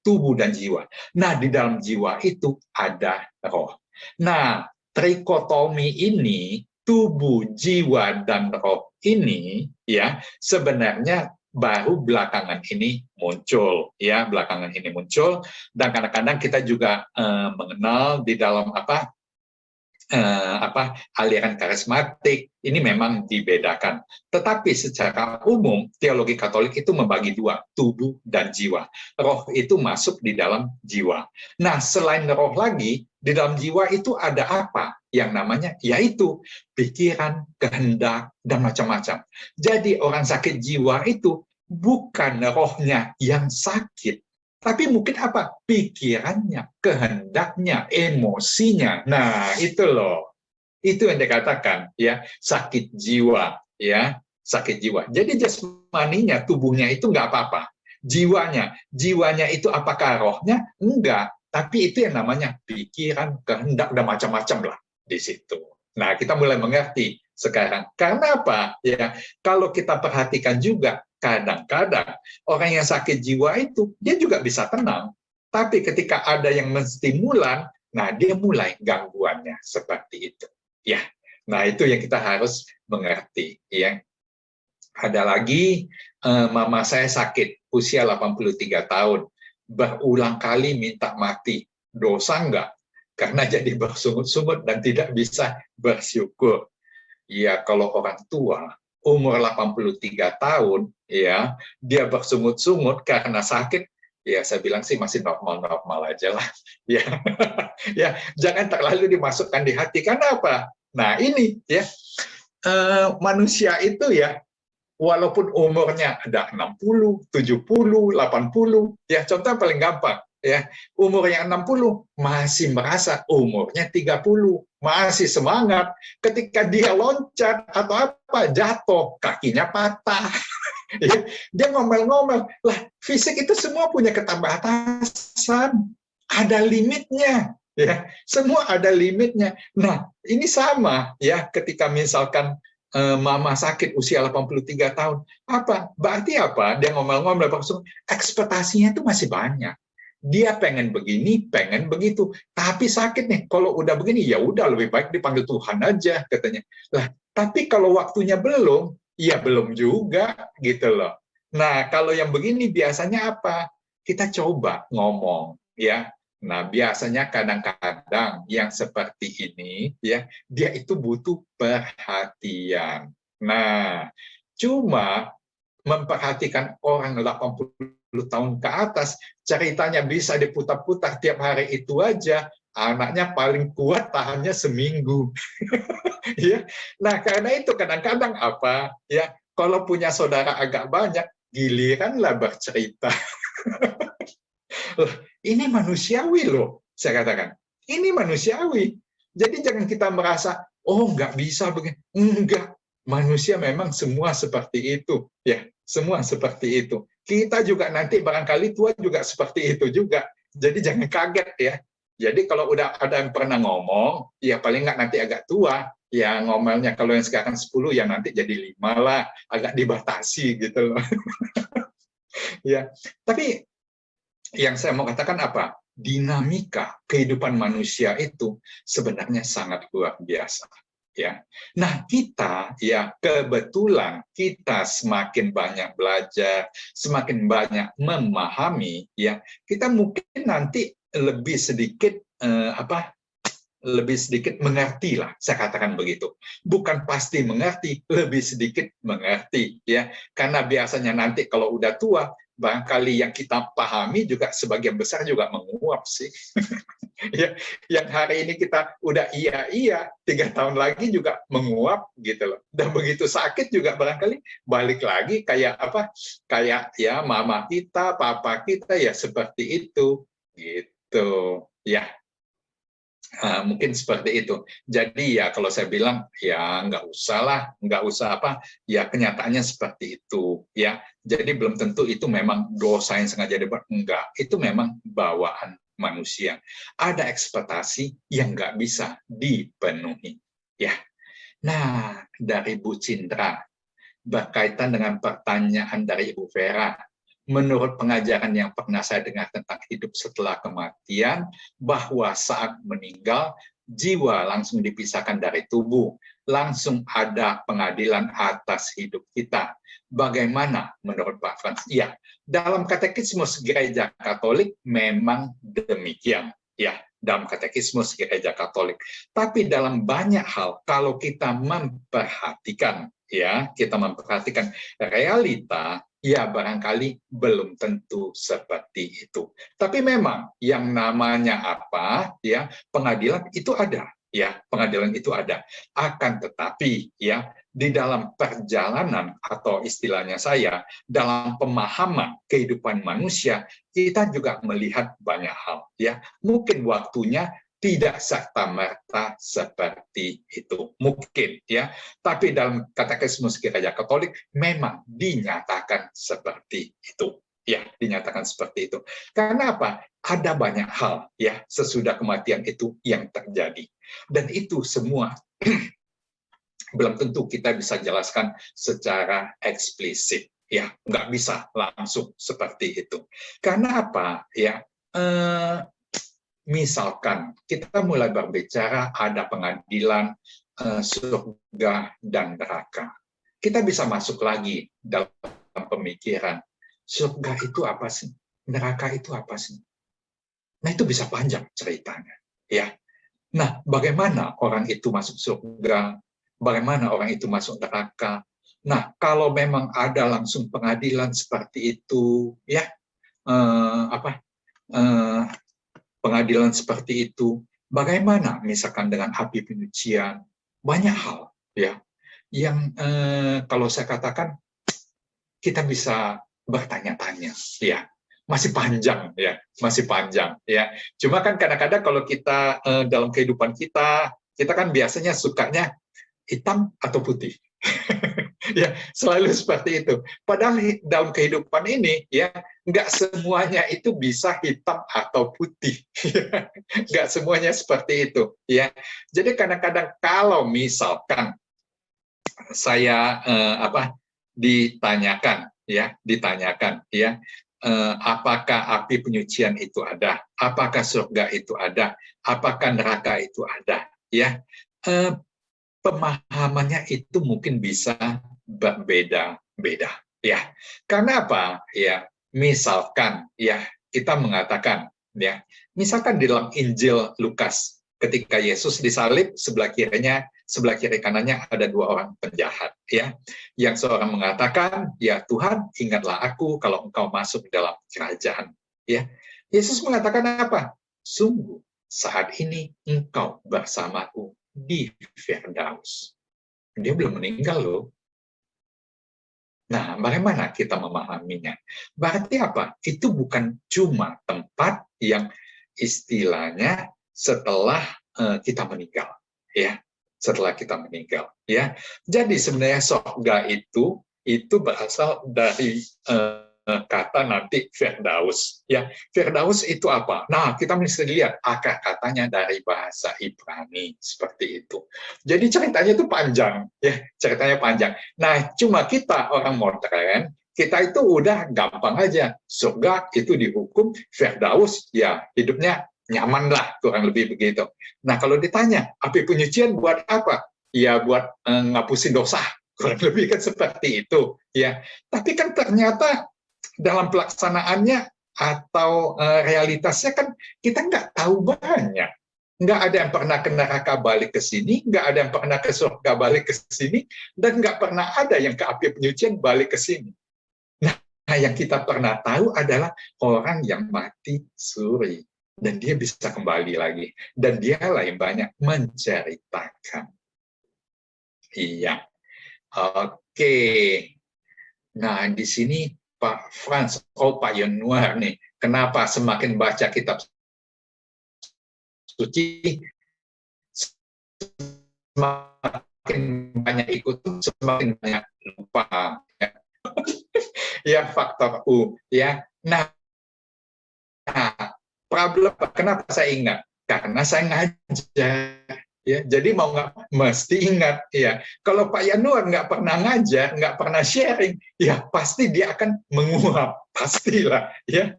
Tubuh dan jiwa. Nah, di dalam jiwa itu ada roh. Nah, trikotomi ini, tubuh, jiwa, dan roh ini, ya, sebenarnya baru belakangan ini muncul, ya, belakangan ini muncul. Dan kadang-kadang kita juga mengenal di dalam aliran karismatik ini memang dibedakan. Tetapi secara umum teologi Katolik itu membagi dua, tubuh dan jiwa. Roh itu masuk di dalam jiwa. Nah, selain roh lagi, di dalam jiwa itu ada apa? Yang namanya yaitu pikiran, kehendak, dan macam-macam. Jadi orang sakit jiwa itu bukan rohnya yang sakit, tapi mungkin apa? Pikirannya, kehendaknya, emosinya. Nah, itu loh. Itu yang dikatakan, ya, sakit jiwa, ya, sakit jiwa. Jadi jasmaninya, tubuhnya itu nggak apa-apa. Jiwanya itu apakah rohnya? Enggak. Tapi itu yang namanya pikiran, kehendak, dan macam-macam lah di situ. Nah, kita mulai mengerti sekarang. Karena apa? Ya, kalau kita perhatikan juga, kadang-kadang orang yang sakit jiwa itu dia juga bisa tenang, tapi ketika ada yang menstimulan, nah dia mulai gangguannya seperti itu. Ya, nah itu yang kita harus mengerti. Ya, ada lagi mama saya sakit usia 83 tahun, berulang kali minta mati. Dosa enggak? Karena jadi bersungut-sungut dan tidak bisa bersyukur. Ya, kalau orang tua umur 83 tahun, ya, dia bersungut-sungut karena sakit, ya saya bilang sih masih normal-normal aja lah. Ya, ya, jangan terlalu dimasukkan di hati. Karena apa? Nah, ini ya, manusia itu ya, walaupun umurnya ada 60, 70, 80, ya contoh paling gampang, ya, umur yang 60 masih merasa umurnya 30, masih semangat. Ketika dia loncat atau apa, jatuh, kakinya patah. Ya, dia ngomel-ngomel. Lah, fisik itu semua punya keterbatasan, ada limitnya. Ya, semua ada limitnya. Nah, ini sama ya, ketika misalkan mama sakit usia 83 tahun, apa? Berarti apa? Dia ngomel-ngomel, ekspektasinya itu masih banyak. Dia pengen begini, pengen begitu, tapi sakit nih. Kalau udah begini, ya udah lebih baik dipanggil Tuhan aja, katanya. Lah, tapi kalau waktunya belum, ya belum juga, gitu loh. Nah, kalau yang begini biasanya apa? Kita coba ngomong, ya. Nah, biasanya kadang-kadang yang seperti ini, ya, dia itu butuh perhatian. Nah, cuma memperhatikan orang 80 tahun ke atas, ceritanya bisa diputar-putar tiap hari itu aja, anaknya paling kuat tahannya seminggu. Ya. Nah, karena itu kadang-kadang apa? Ya, kalau punya saudara agak banyak, giliranlah bercerita. Ini manusiawi loh, saya katakan. Ini manusiawi. Jadi jangan kita merasa, oh nggak bisa begini. Enggak. Manusia memang semua seperti itu. Ya, semua seperti itu. Kita juga nanti barangkali tua juga seperti itu juga. Jadi jangan kaget ya. Jadi kalau udah ada yang pernah ngomong, ya paling nggak nanti agak tua. Ya ngomelnya kalau yang sekarang 10, ya nanti jadi 5 lah. Agak dibatasi gitu loh. Ya, tapi yang saya mau katakan apa? Dinamika kehidupan manusia itu sebenarnya sangat luar biasa. Ya, nah kita ya kebetulan kita semakin banyak belajar, semakin banyak memahami, ya kita mungkin nanti lebih sedikit lebih sedikit mengerti lah, saya katakan begitu. Bukan pasti mengerti, lebih sedikit mengerti, ya. Karena biasanya nanti kalau udah tua, barangkali yang kita pahami juga sebagian besar juga menguap sih. Ya, yang hari ini kita udah iya, 3 tahun lagi juga menguap gitu loh. Dan begitu sakit juga barangkali balik lagi kayak apa? Kayak ya mama kita, papa kita ya seperti itu, gitu. Ya. Mungkin seperti itu. Jadi ya kalau saya bilang ya nggak usah apa, ya kenyataannya seperti itu ya. Jadi belum tentu itu memang dosa yang sengaja dibuat, enggak. Itu memang bawaan manusia. Ada ekspektasi yang nggak bisa dipenuhi ya. Nah, dari Bu Cindra berkaitan dengan pertanyaan dari Ibu Vera. Menurut pengajaran yang pernah saya dengar tentang hidup setelah kematian, bahwa saat meninggal, jiwa langsung dipisahkan dari tubuh, langsung ada pengadilan atas hidup kita. Bagaimana menurut Pak Frans? Ya, dalam katekismus Gereja Katolik memang demikian. Ya, dalam katekismus Gereja Katolik. Tapi dalam banyak hal, kalau kita memperhatikan, realita, ya barangkali belum tentu seperti itu. Tapi memang yang namanya apa, ya pengadilan itu ada, ya pengadilan itu ada. Akan tetapi, ya di dalam perjalanan atau istilahnya saya dalam pemahaman kehidupan manusia, kita juga melihat banyak hal, ya mungkin waktunya tidak serta-merta seperti itu. Mungkin, ya. Tapi dalam katekismus Gereja Katolik memang dinyatakan seperti itu. Ya, dinyatakan seperti itu. Karena apa? Ada banyak hal, ya, sesudah kematian itu yang terjadi. Dan itu semua belum tentu kita bisa jelaskan secara eksplisit. Ya, nggak bisa langsung seperti itu. Karena apa? Ya, misalkan kita mulai berbicara ada pengadilan surga dan neraka. Kita bisa masuk lagi dalam pemikiran, surga itu apa sih? Neraka itu apa sih? Nah, itu bisa panjang ceritanya, ya. Nah, bagaimana orang itu masuk surga? Bagaimana orang itu masuk neraka? Nah, kalau memang ada langsung pengadilan seperti itu, ya, pengadilan seperti itu, bagaimana misalkan dengan api penyucian, banyak hal ya yang kalau saya katakan kita bisa bertanya-tanya ya, masih panjang ya. Cuma kan kadang-kadang kalau kita dalam kehidupan kita kan biasanya sukanya hitam atau putih. Ya, selalu seperti itu. Padahal dalam kehidupan ini ya nggak semuanya itu bisa hitam atau putih. Nggak semuanya seperti itu ya. Jadi kadang-kadang kalau misalkan saya ditanyakan ya apakah api penyucian itu ada, apakah surga itu ada, apakah neraka itu ada ya, pemahamannya itu mungkin bisa berbeda-beda ya. Karena apa? Ya, misalkan ya kita mengatakan ya, misalkan di dalam Injil Lukas ketika Yesus disalib sebelah kiri kanannya ada 2 orang penjahat ya. Yang seorang mengatakan, "Ya Tuhan, ingatlah aku kalau engkau masuk dalam kerajaan." Ya. Yesus mengatakan apa? "Sungguh saat ini engkau bersamaku di Firdaus." Dia belum meninggal loh. Nah, bagaimana kita memahaminya? Berarti apa? Itu bukan cuma tempat yang istilahnya setelah kita meninggal, ya. Setelah kita meninggal, ya. Jadi sebenarnya surga itu berasal dari kata nanti Firdaus, ya. Firdaus itu apa? Nah, kita mesti lihat akar katanya dari bahasa Ibrani seperti itu. Jadi ceritanya itu panjang, ya. Ceritanya panjang. Nah, cuma kita orang modern, kita itu udah gampang aja. Surga itu dihukum, Firdaus ya hidupnya nyaman lah, kurang lebih begitu. Nah, kalau ditanya, api penyucian buat apa? Ya buat ngapusin dosa, kurang lebih kan seperti itu, ya. Tapi kan ternyata dalam pelaksanaannya atau realitasnya kan kita nggak tahu banyak. Nggak ada yang pernah ke neraka balik ke sini, nggak ada yang pernah ke surga balik ke sini, dan nggak pernah ada yang ke api penyucian balik ke sini. Nah, yang kita pernah tahu adalah orang yang mati suri, dan dia bisa kembali lagi, dan dialah yang banyak menceritakan. Iya, oke. Nah, di sini Pak Frans, Pak Yanuar nih, kenapa semakin baca kitab suci, semakin banyak ikut, semakin banyak lupa. Ya, faktor U. Ya, nah, problem kenapa saya ingat? Karena saya ngajar. Ya, jadi mau nggak mesti ingat. Ya, kalau Pak Yanuar nggak pernah ngajar, nggak pernah sharing, ya pasti dia akan menguap, pastilah. Ya,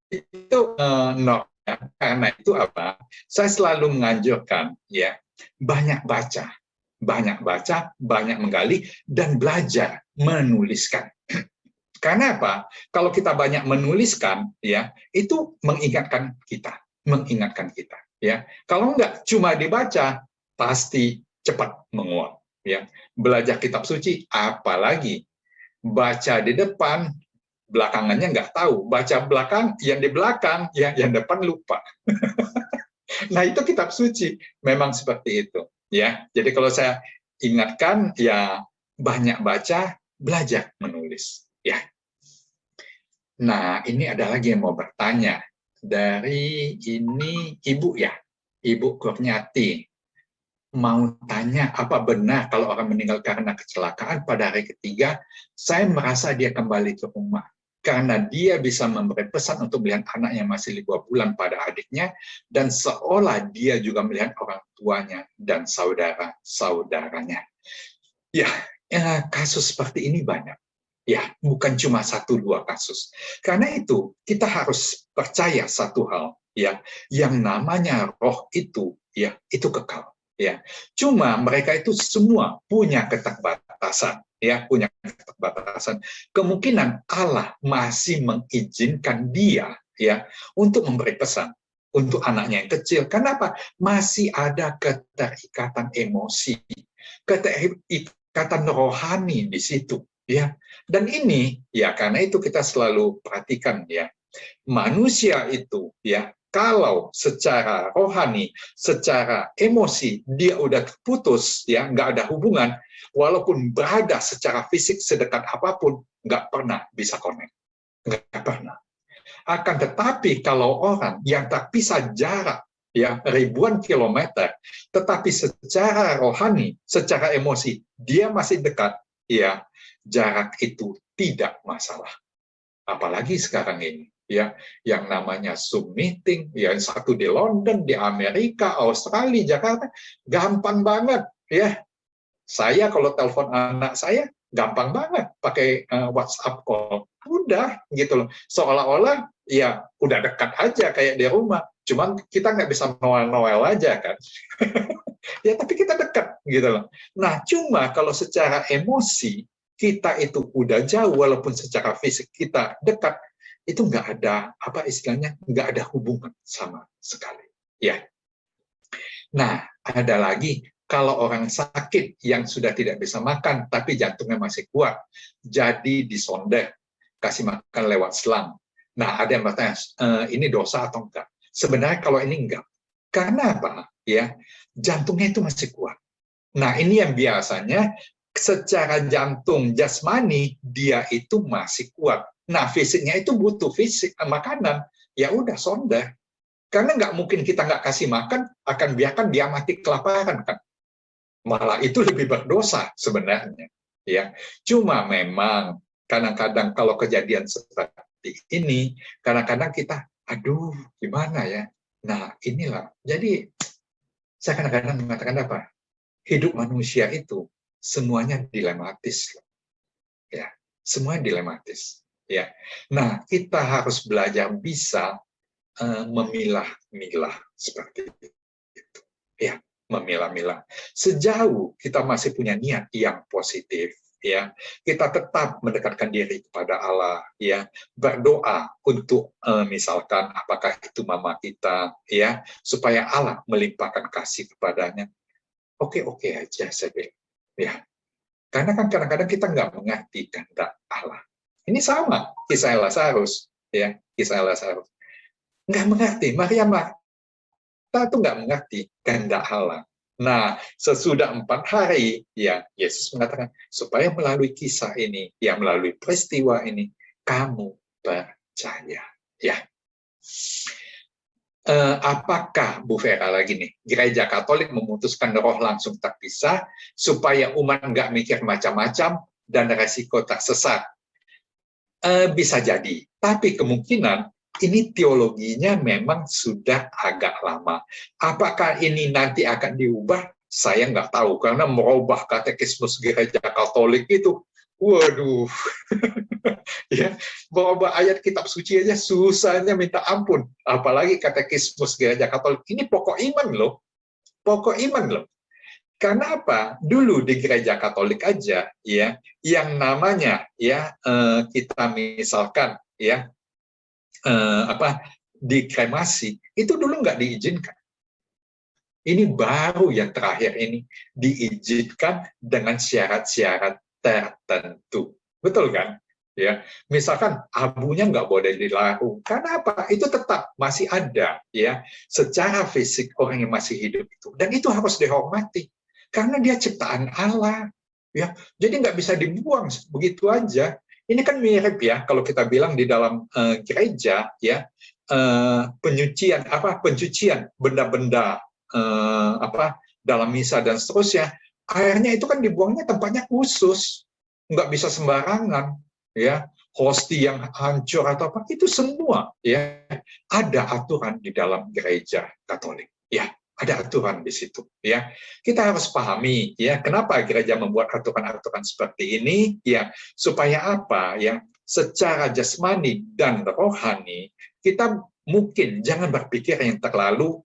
itu no. Karena itu apa? Saya selalu menganjurkan ya banyak baca, banyak menggali dan belajar menuliskan. Karena apa? Kalau kita banyak menuliskan ya itu mengingatkan kita. Ya. Kalau enggak cuma dibaca pasti cepat menguap. Ya. Belajar kitab suci apalagi baca di depan belakangannya nggak tahu, baca belakang, yang di belakang, yang depan lupa. Nah, itu kitab suci, memang seperti itu. Ya, jadi kalau saya ingatkan, ya banyak baca, belajar menulis. Ya. Nah, ini ada lagi yang mau bertanya. Dari ini Ibu ya, Ibu Kurniati. Mau tanya, apa benar kalau orang meninggal karena kecelakaan pada hari ketiga, saya merasa dia kembali ke rumah. Karena dia bisa memberi pesan untuk melihat anaknya masih 5 bulan pada adiknya, dan seolah dia juga melihat orang tuanya dan saudara-saudaranya. Ya, kasus seperti ini banyak. Ya, bukan cuma 1-2 kasus. Karena itu, kita harus percaya satu hal, ya, yang namanya roh itu, ya, itu kekal. Ya, cuma mereka itu semua punya keterbatasan. Ya, punya keterbatasan. Kemungkinan Allah masih mengizinkan dia ya untuk memberi pesan untuk anaknya yang kecil. Kenapa? Masih ada keterikatan emosi, keterikatan rohani di situ ya. Dan ini ya karena itu kita selalu perhatikan ya. Manusia itu ya kalau secara rohani, secara emosi dia udah terputus ya, nggak ada hubungan, walaupun berada secara fisik sedekat apapun, nggak pernah bisa connect, nggak pernah. Akan tetapi kalau orang yang terpisah jarak ya ribuan kilometer, tetapi secara rohani, secara emosi dia masih dekat, ya jarak itu tidak masalah. Apalagi sekarang ini. Ya, yang namanya Zoom meeting, ya satu di London, di Amerika, Australia, Jakarta, gampang banget, ya. Saya kalau telepon anak saya, gampang banget pakai WhatsApp call, udah gitu loh. Seolah-olah ya udah dekat aja kayak di rumah, cuman kita nggak bisa noel-noel aja kan. Ya tapi kita dekat gitu loh. Nah cuma kalau secara emosi kita itu udah jauh, walaupun secara fisik kita dekat, itu nggak ada apa istilahnya, nggak ada hubungan sama sekali ya. Nah ada lagi kalau orang sakit yang sudah tidak bisa makan tapi jantungnya masih kuat, jadi disonde kasih makan lewat selang. Nah ada yang bertanya ini dosa atau enggak? Sebenarnya kalau ini enggak, karena apa ya, jantungnya itu masih kuat. Nah ini yang biasanya secara jantung jasmani dia itu masih kuat. Nah, fisiknya itu butuh fisik makanan. Ya udah sonde. Karena nggak mungkin kita nggak kasih makan, akan biarkan dia mati kelaparan kan. Malah itu lebih berdosa sebenarnya. Ya, cuma memang kadang-kadang kalau kejadian seperti ini, kadang-kadang kita, aduh, gimana ya? Nah, inilah. Jadi saya kadang-kadang mengatakan apa? Hidup manusia itu semuanya dilematis. Ya, semuanya dilematis. Ya, nah kita harus belajar bisa memilah-milah seperti itu. Ya, memilah-milah. Sejauh kita masih punya niat yang positif, ya, kita tetap mendekatkan diri kepada Allah, ya, berdoa untuk misalkan apakah itu mama kita, ya, supaya Allah melimpahkan kasih kepadanya. Oke-oke aja saya bilang, ya. Karena kan kadang-kadang kita nggak mengerti kehendak Allah. Ini sama kisah Lazarus, ya, kisah Lazarus. Nggak mengerti, Maria Marta tuh nggak mengerti kehendak Allah. Nah, sesudah 4 hari, ya, Yesus mengatakan, supaya melalui kisah ini, ya, melalui peristiwa ini, kamu percaya. Ya. Apakah Bu Vera lagi nih, gereja Katolik memutuskan roh langsung terpisah supaya umat nggak mikir macam-macam dan resiko tersesat? Bisa jadi, tapi kemungkinan ini teologinya memang sudah agak lama. Apakah ini nanti akan diubah? Saya nggak tahu, karena merubah katekismus gereja Katolik itu, waduh, ya, merubah ayat kitab suci aja susahnya minta ampun, apalagi katekismus gereja Katolik. Ini pokok iman loh, pokok iman loh. Karena apa? Dulu di gereja Katolik aja, ya, yang namanya, ya, kita misalkan, ya, dikremasi, itu dulu nggak diizinkan. Ini baru yang terakhir ini diizinkan dengan syarat-syarat tertentu, betul kan? Ya, misalkan abunya nggak boleh dilarung. Karena apa? Itu tetap masih ada, ya, secara fisik orang yang masih hidup itu, dan itu harus dihormati karena dia ciptaan Allah, ya. Jadi nggak bisa dibuang begitu aja. Ini kan mirip, ya, kalau kita bilang di dalam gereja, ya, pencucian benda-benda dalam misa dan seterusnya, airnya itu kan dibuangnya tempatnya khusus, nggak bisa sembarangan, ya. Hosti yang hancur atau apa itu semua, ya, ada aturan di dalam gereja Katolik, ya, ada aturan di situ, ya. Kita harus pahami, ya, kenapa gereja membuat aturan-aturan seperti ini, ya, supaya apa, ya, secara jasmani dan rohani kita mungkin jangan berpikir yang terlalu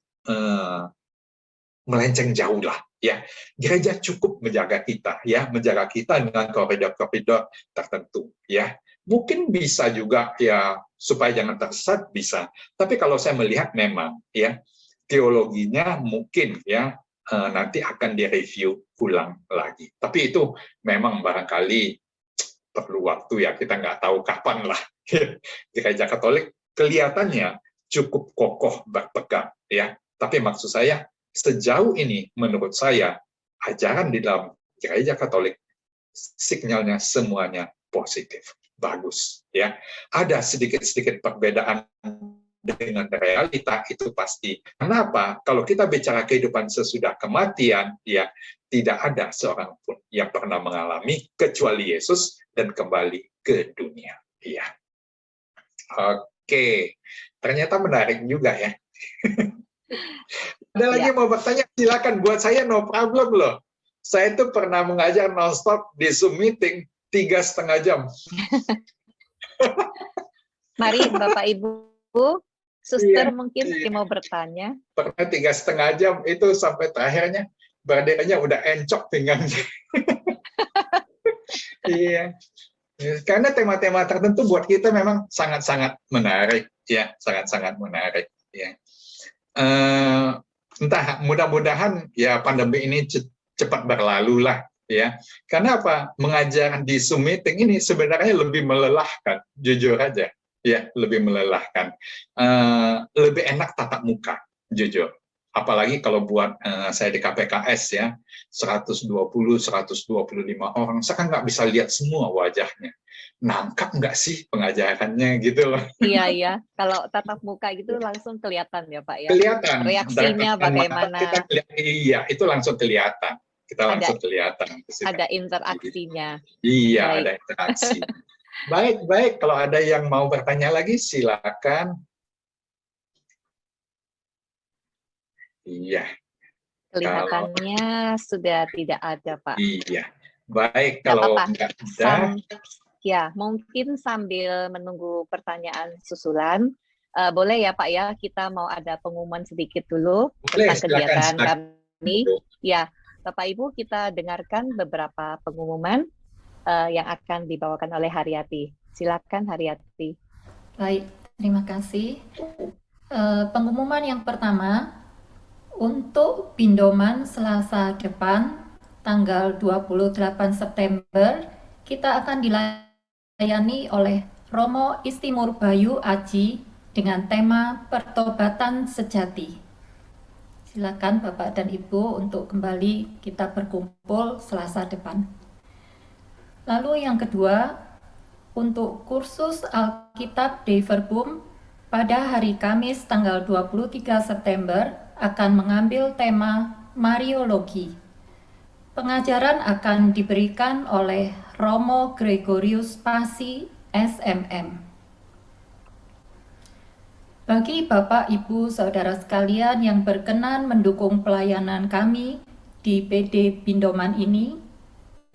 melenceng jauh lah, ya. Gereja cukup menjaga kita, ya, menjaga kita dengan koridor-koridor tertentu, ya. Mungkin bisa juga, ya, supaya jangan tersesat, bisa. Tapi kalau saya melihat memang, ya, teologinya mungkin, ya, nanti akan direview ulang lagi. Tapi itu memang barangkali perlu waktu, ya, kita nggak tahu kapan lah. Gereja Katolik kelihatannya cukup kokoh berpegang, ya. Tapi maksud saya, sejauh ini menurut saya ajaran di dalam gereja Katolik sinyalnya semuanya positif, bagus, ya. Ada sedikit-sedikit perbedaan dengan realita, itu pasti. Kenapa? Kalau kita bicara kehidupan sesudah kematian, ya, tidak ada seorang pun yang pernah mengalami kecuali Yesus dan kembali ke dunia, ya. Oke, ternyata menarik juga, ya. Ada lagi mau bertanya, silakan. Buat saya no problem loh. Saya itu pernah mengajar non-stop di Zoom meeting 3,5 jam. Mari Bapak Ibu, suster mungkin mau bertanya. Pernah 3,5 jam itu sampai terakhirnya badannya udah encok pinggangnya. Iya. Karena tema-tema tertentu buat kita memang sangat-sangat menarik, ya, sangat-sangat menarik, ya. Entah, mudah-mudahan, ya, pandemi ini cepat berlalu lah, ya. Karena apa? Mengajar di Zoom meeting ini sebenarnya lebih melelahkan, jujur aja, ya, lebih melelahkan. Lebih enak tatap muka, jujur. Apalagi kalau buat saya di KPKS, ya, 120-125 orang, saya kan nggak bisa lihat semua wajahnya. Nangkap nggak sih pengajarannya, gitu loh. Iya, ya. Kalau tatap muka gitu langsung kelihatan, ya, Pak, ya. Kelihatan. Reaksinya bagaimana. Iya, itu langsung kelihatan. Kita langsung kelihatan. Ada interaksinya. Iya, baik. ada interaksi. Baik. Kalau ada yang mau bertanya lagi, silakan. Iya. Kelihatannya sudah tidak ada, Pak. Iya. Baik, kalau nggak ada. Ya, mungkin sambil menunggu pertanyaan susulan, boleh ya Pak ya, kita mau ada pengumuman sedikit dulu tentang kegiatan kami. Ya, Bapak Ibu, kita dengarkan beberapa pengumuman. yang akan dibawakan oleh Haryati. Silakan Haryati. Baik, terima kasih. Pengumuman yang pertama, untuk Bindoman Selasa depan, tanggal 28 September, kita akan dilayani oleh Romo Istimur Bayu Aji dengan tema Pertobatan Sejati. Silakan Bapak dan Ibu untuk kembali kita berkumpul Selasa depan. Lalu yang kedua, untuk kursus Alkitab Dei Verbum pada hari Kamis tanggal 23 September akan mengambil tema Mariologi. Pengajaran akan diberikan oleh Romo Gregorius Pasi, SMM. Bagi Bapak, Ibu, Saudara sekalian yang berkenan mendukung pelayanan kami di PD Bindoman ini,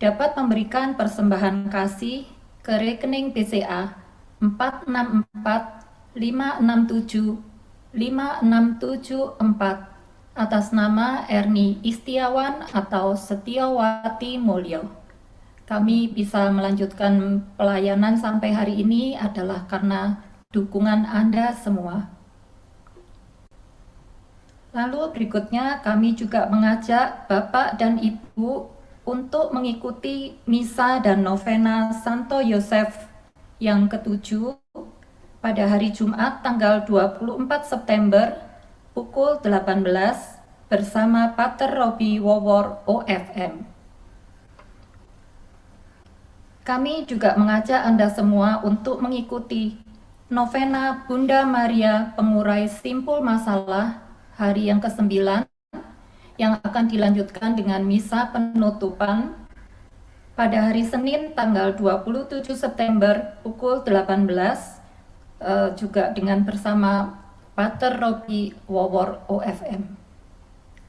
dapat memberikan persembahan kasih ke rekening BCA 46456756774 atas nama Erni Istiawan atau Setiawati Mulyo. Kami bisa melanjutkan pelayanan sampai hari ini adalah karena dukungan Anda semua. Lalu berikutnya kami juga mengajak Bapak dan Ibu untuk mengikuti misa dan novena Santo Yosef yang ke-7 pada hari Jumat tanggal 24 September pukul 18 bersama Pater Robi Wowor OFM. Kami juga mengajak Anda semua untuk mengikuti novena Bunda Maria Pengurai Simpul Masalah hari yang ke-9 yang akan dilanjutkan dengan misa penutupan pada hari Senin tanggal 27 September pukul 18 juga dengan bersama Pater Robi Wowor OFM.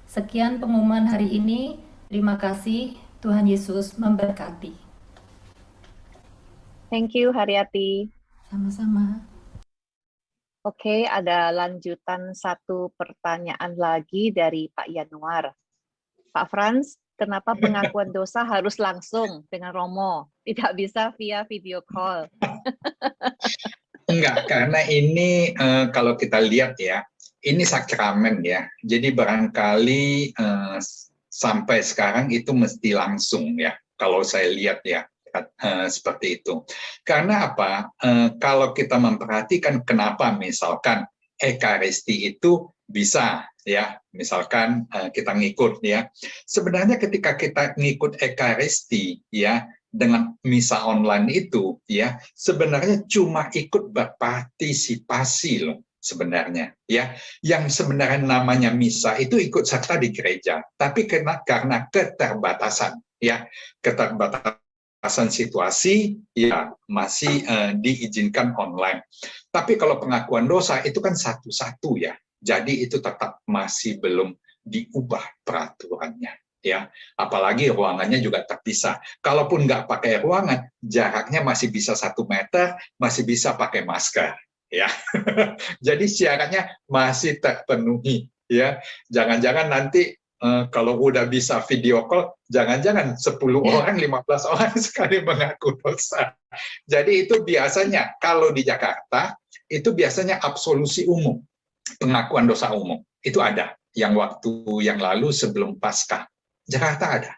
Sekian pengumuman hari ini. Terima kasih. Tuhan Yesus memberkati. Thank you Haryati. Sama-sama. Oke, ada lanjutan satu pertanyaan lagi dari Pak Yanuar. Pak Frans, kenapa pengakuan dosa harus langsung dengan Romo? Tidak bisa via video call. Enggak, karena ini kalau kita lihat ya, ini sakramen ya. Jadi barangkali sampai sekarang itu mesti langsung ya, kalau saya lihat ya. Seperti itu. Karena apa? Kalau kita memperhatikan kenapa misalkan Ekaristi itu bisa ya, misalkan kita ngikut ya. Sebenarnya ketika kita ngikut Ekaristi ya dengan misa online itu ya, sebenarnya cuma ikut berpartisipasi loh sebenarnya ya. Yang sebenarnya namanya misa itu ikut serta di gereja, tapi karena keterbatasan ya, keterbatasan situasi ya masih diizinkan online. Tapi kalau pengakuan dosa itu kan satu-satu ya. Jadi itu tetap masih belum diubah peraturannya ya. Apalagi ruangannya juga terpisah. Kalaupun nggak pakai ruangan, jaraknya masih bisa 1 meter, masih bisa pakai masker ya. Jadi syaratnya masih terpenuhi ya. Jangan-jangan nanti kalau udah bisa video call, jangan-jangan 10 orang, 15 orang sekali mengaku dosa. Jadi itu biasanya, kalau di Jakarta, itu biasanya absolusi umum, pengakuan dosa umum. Itu ada, yang waktu yang lalu sebelum Paskah. Jakarta ada,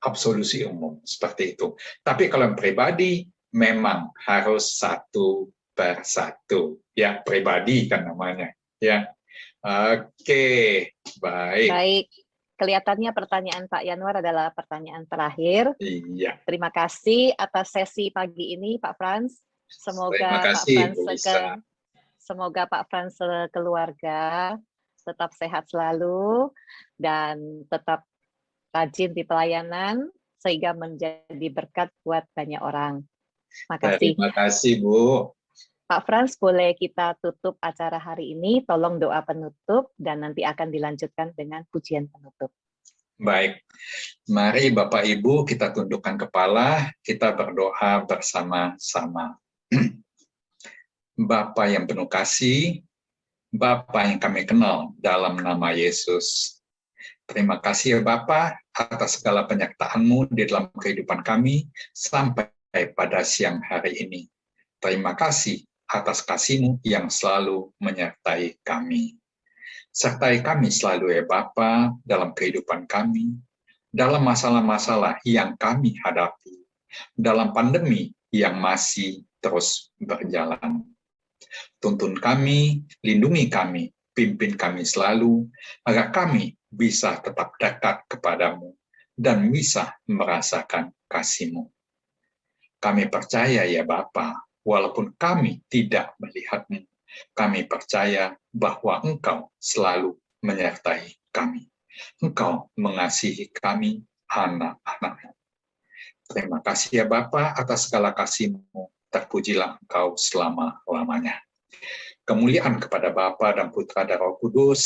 absolusi umum, seperti itu. Tapi kalau yang pribadi, memang harus 1 per 1. Ya, pribadi kan namanya. Ya. Oke, baik. Baik. Kelihatannya pertanyaan Pak Yanuar adalah pertanyaan terakhir. Iya. Terima kasih atas sesi pagi ini, Pak Frans. Terima kasih, semoga Pak Frans keluarga tetap sehat selalu dan tetap rajin di pelayanan sehingga menjadi berkat buat banyak orang. Makasih. Terima kasih, Bu. Pak Frans, boleh kita tutup acara hari ini? Tolong doa penutup dan nanti akan dilanjutkan dengan pujian penutup. Baik, mari Bapak Ibu kita tundukkan kepala, kita berdoa bersama-sama. Bapa yang penuh kasih, Bapa yang kami kenal dalam nama Yesus. Terima kasih ya Bapa, atas segala penyertaan-Mu di dalam kehidupan kami sampai pada siang hari ini. Terima kasih atas kasih-Mu yang selalu menyertai kami. Sertai kami selalu ya Bapa dalam kehidupan kami, dalam masalah-masalah yang kami hadapi, dalam pandemi yang masih terus berjalan. Tuntun kami, lindungi kami, pimpin kami selalu, agar kami bisa tetap dekat kepadamu dan bisa merasakan kasih-Mu. Kami percaya ya Bapa, walaupun kami tidak melihat-Mu, kami percaya bahwa Engkau selalu menyertai kami. Engkau mengasihi kami, anak-anak-Mu. Terima kasih ya Bapa atas segala kasih-Mu. Terpujilah Engkau selama-lamanya. Kemuliaan kepada Bapa dan Putra dan Roh Kudus,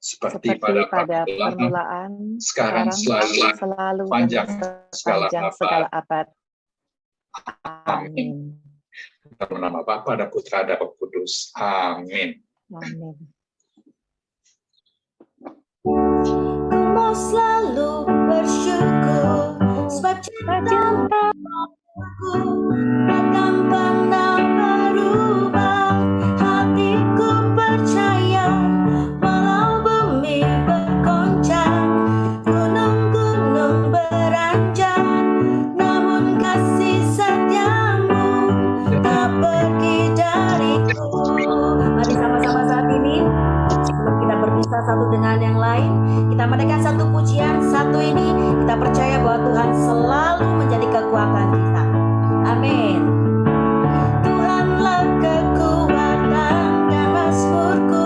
seperti pada permulaan, sekarang selalu panjang segala abad. Amin. Dalam nama Bapa dan Putra dan Roh Kudus. Amin. Amin. Ku mau selalu bersyukur sebab cinta-Mu takkan pernah berubah. Hatiku percaya walau bumi bergoncang, gunung-gunung beranjak, namun kasih setia-Mu tak pergi dariku. Mari sama-sama saat ini, sebelum kita berpisah satu dengan yang lain, kita menaikkan satu pujian, satu ini kita percaya bahwa Tuhan selalu menjadi kekuatan kita. Amin. Tuhanlah kekuatan dan mazmurku,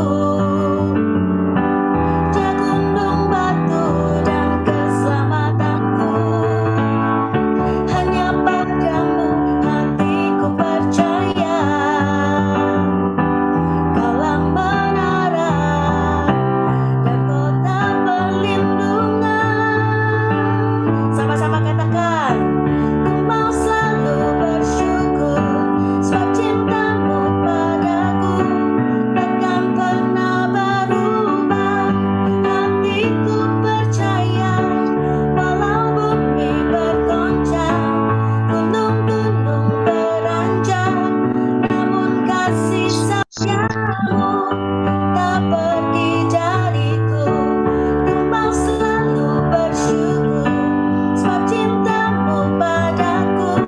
Dia gunung batu dan keselamatanku. Hanya padamu hatiku percaya, Kaulah menara dan kota perlindungan. Sama-sama katakan, ku mau selalu bersyukur sebab cinta-Mu padaku takkan pernah berubah. Hatiku percaya walau bumi bergoncang, gunung-gunung beranjak, namun kasih sayang-Mu tak pergi dariku. Ku mau selalu bersyukur sebab cinta-Mu padaku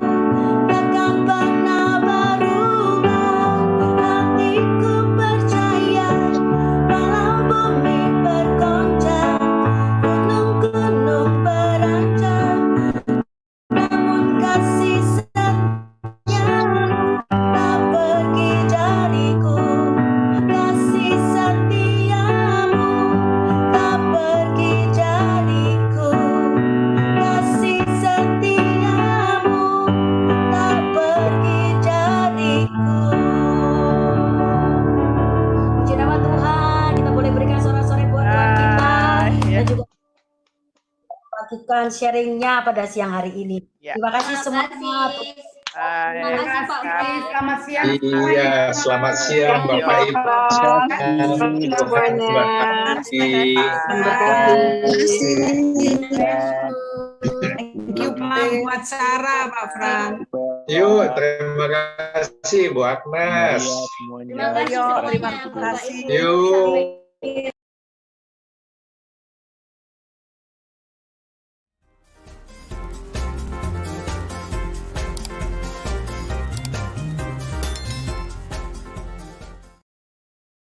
takkan pernah berubah. Hatiku percaya walau bumi bergoncang, gunung-gunung beranjak, namun kasih setia-Mu tak pergi dariku. Kasih setia-Mu tak pergi dariku. Kasih setia-Mu tak pergi dariku. Puji nama Tuhan, kita boleh berikan sorak-sorai buat Tuhan kita dan juga lakukan sharingnya pada siang hari ini. Terima kasih semua. Terima kasih Pak Fris. Selamat siang. Iya, selamat siang Bapak Ibu. Terima kasih. Thank you Pak buat Sarah, Pak Fran. Yuk, terima kasih Bu Agnes. Terima kasih. Yuk.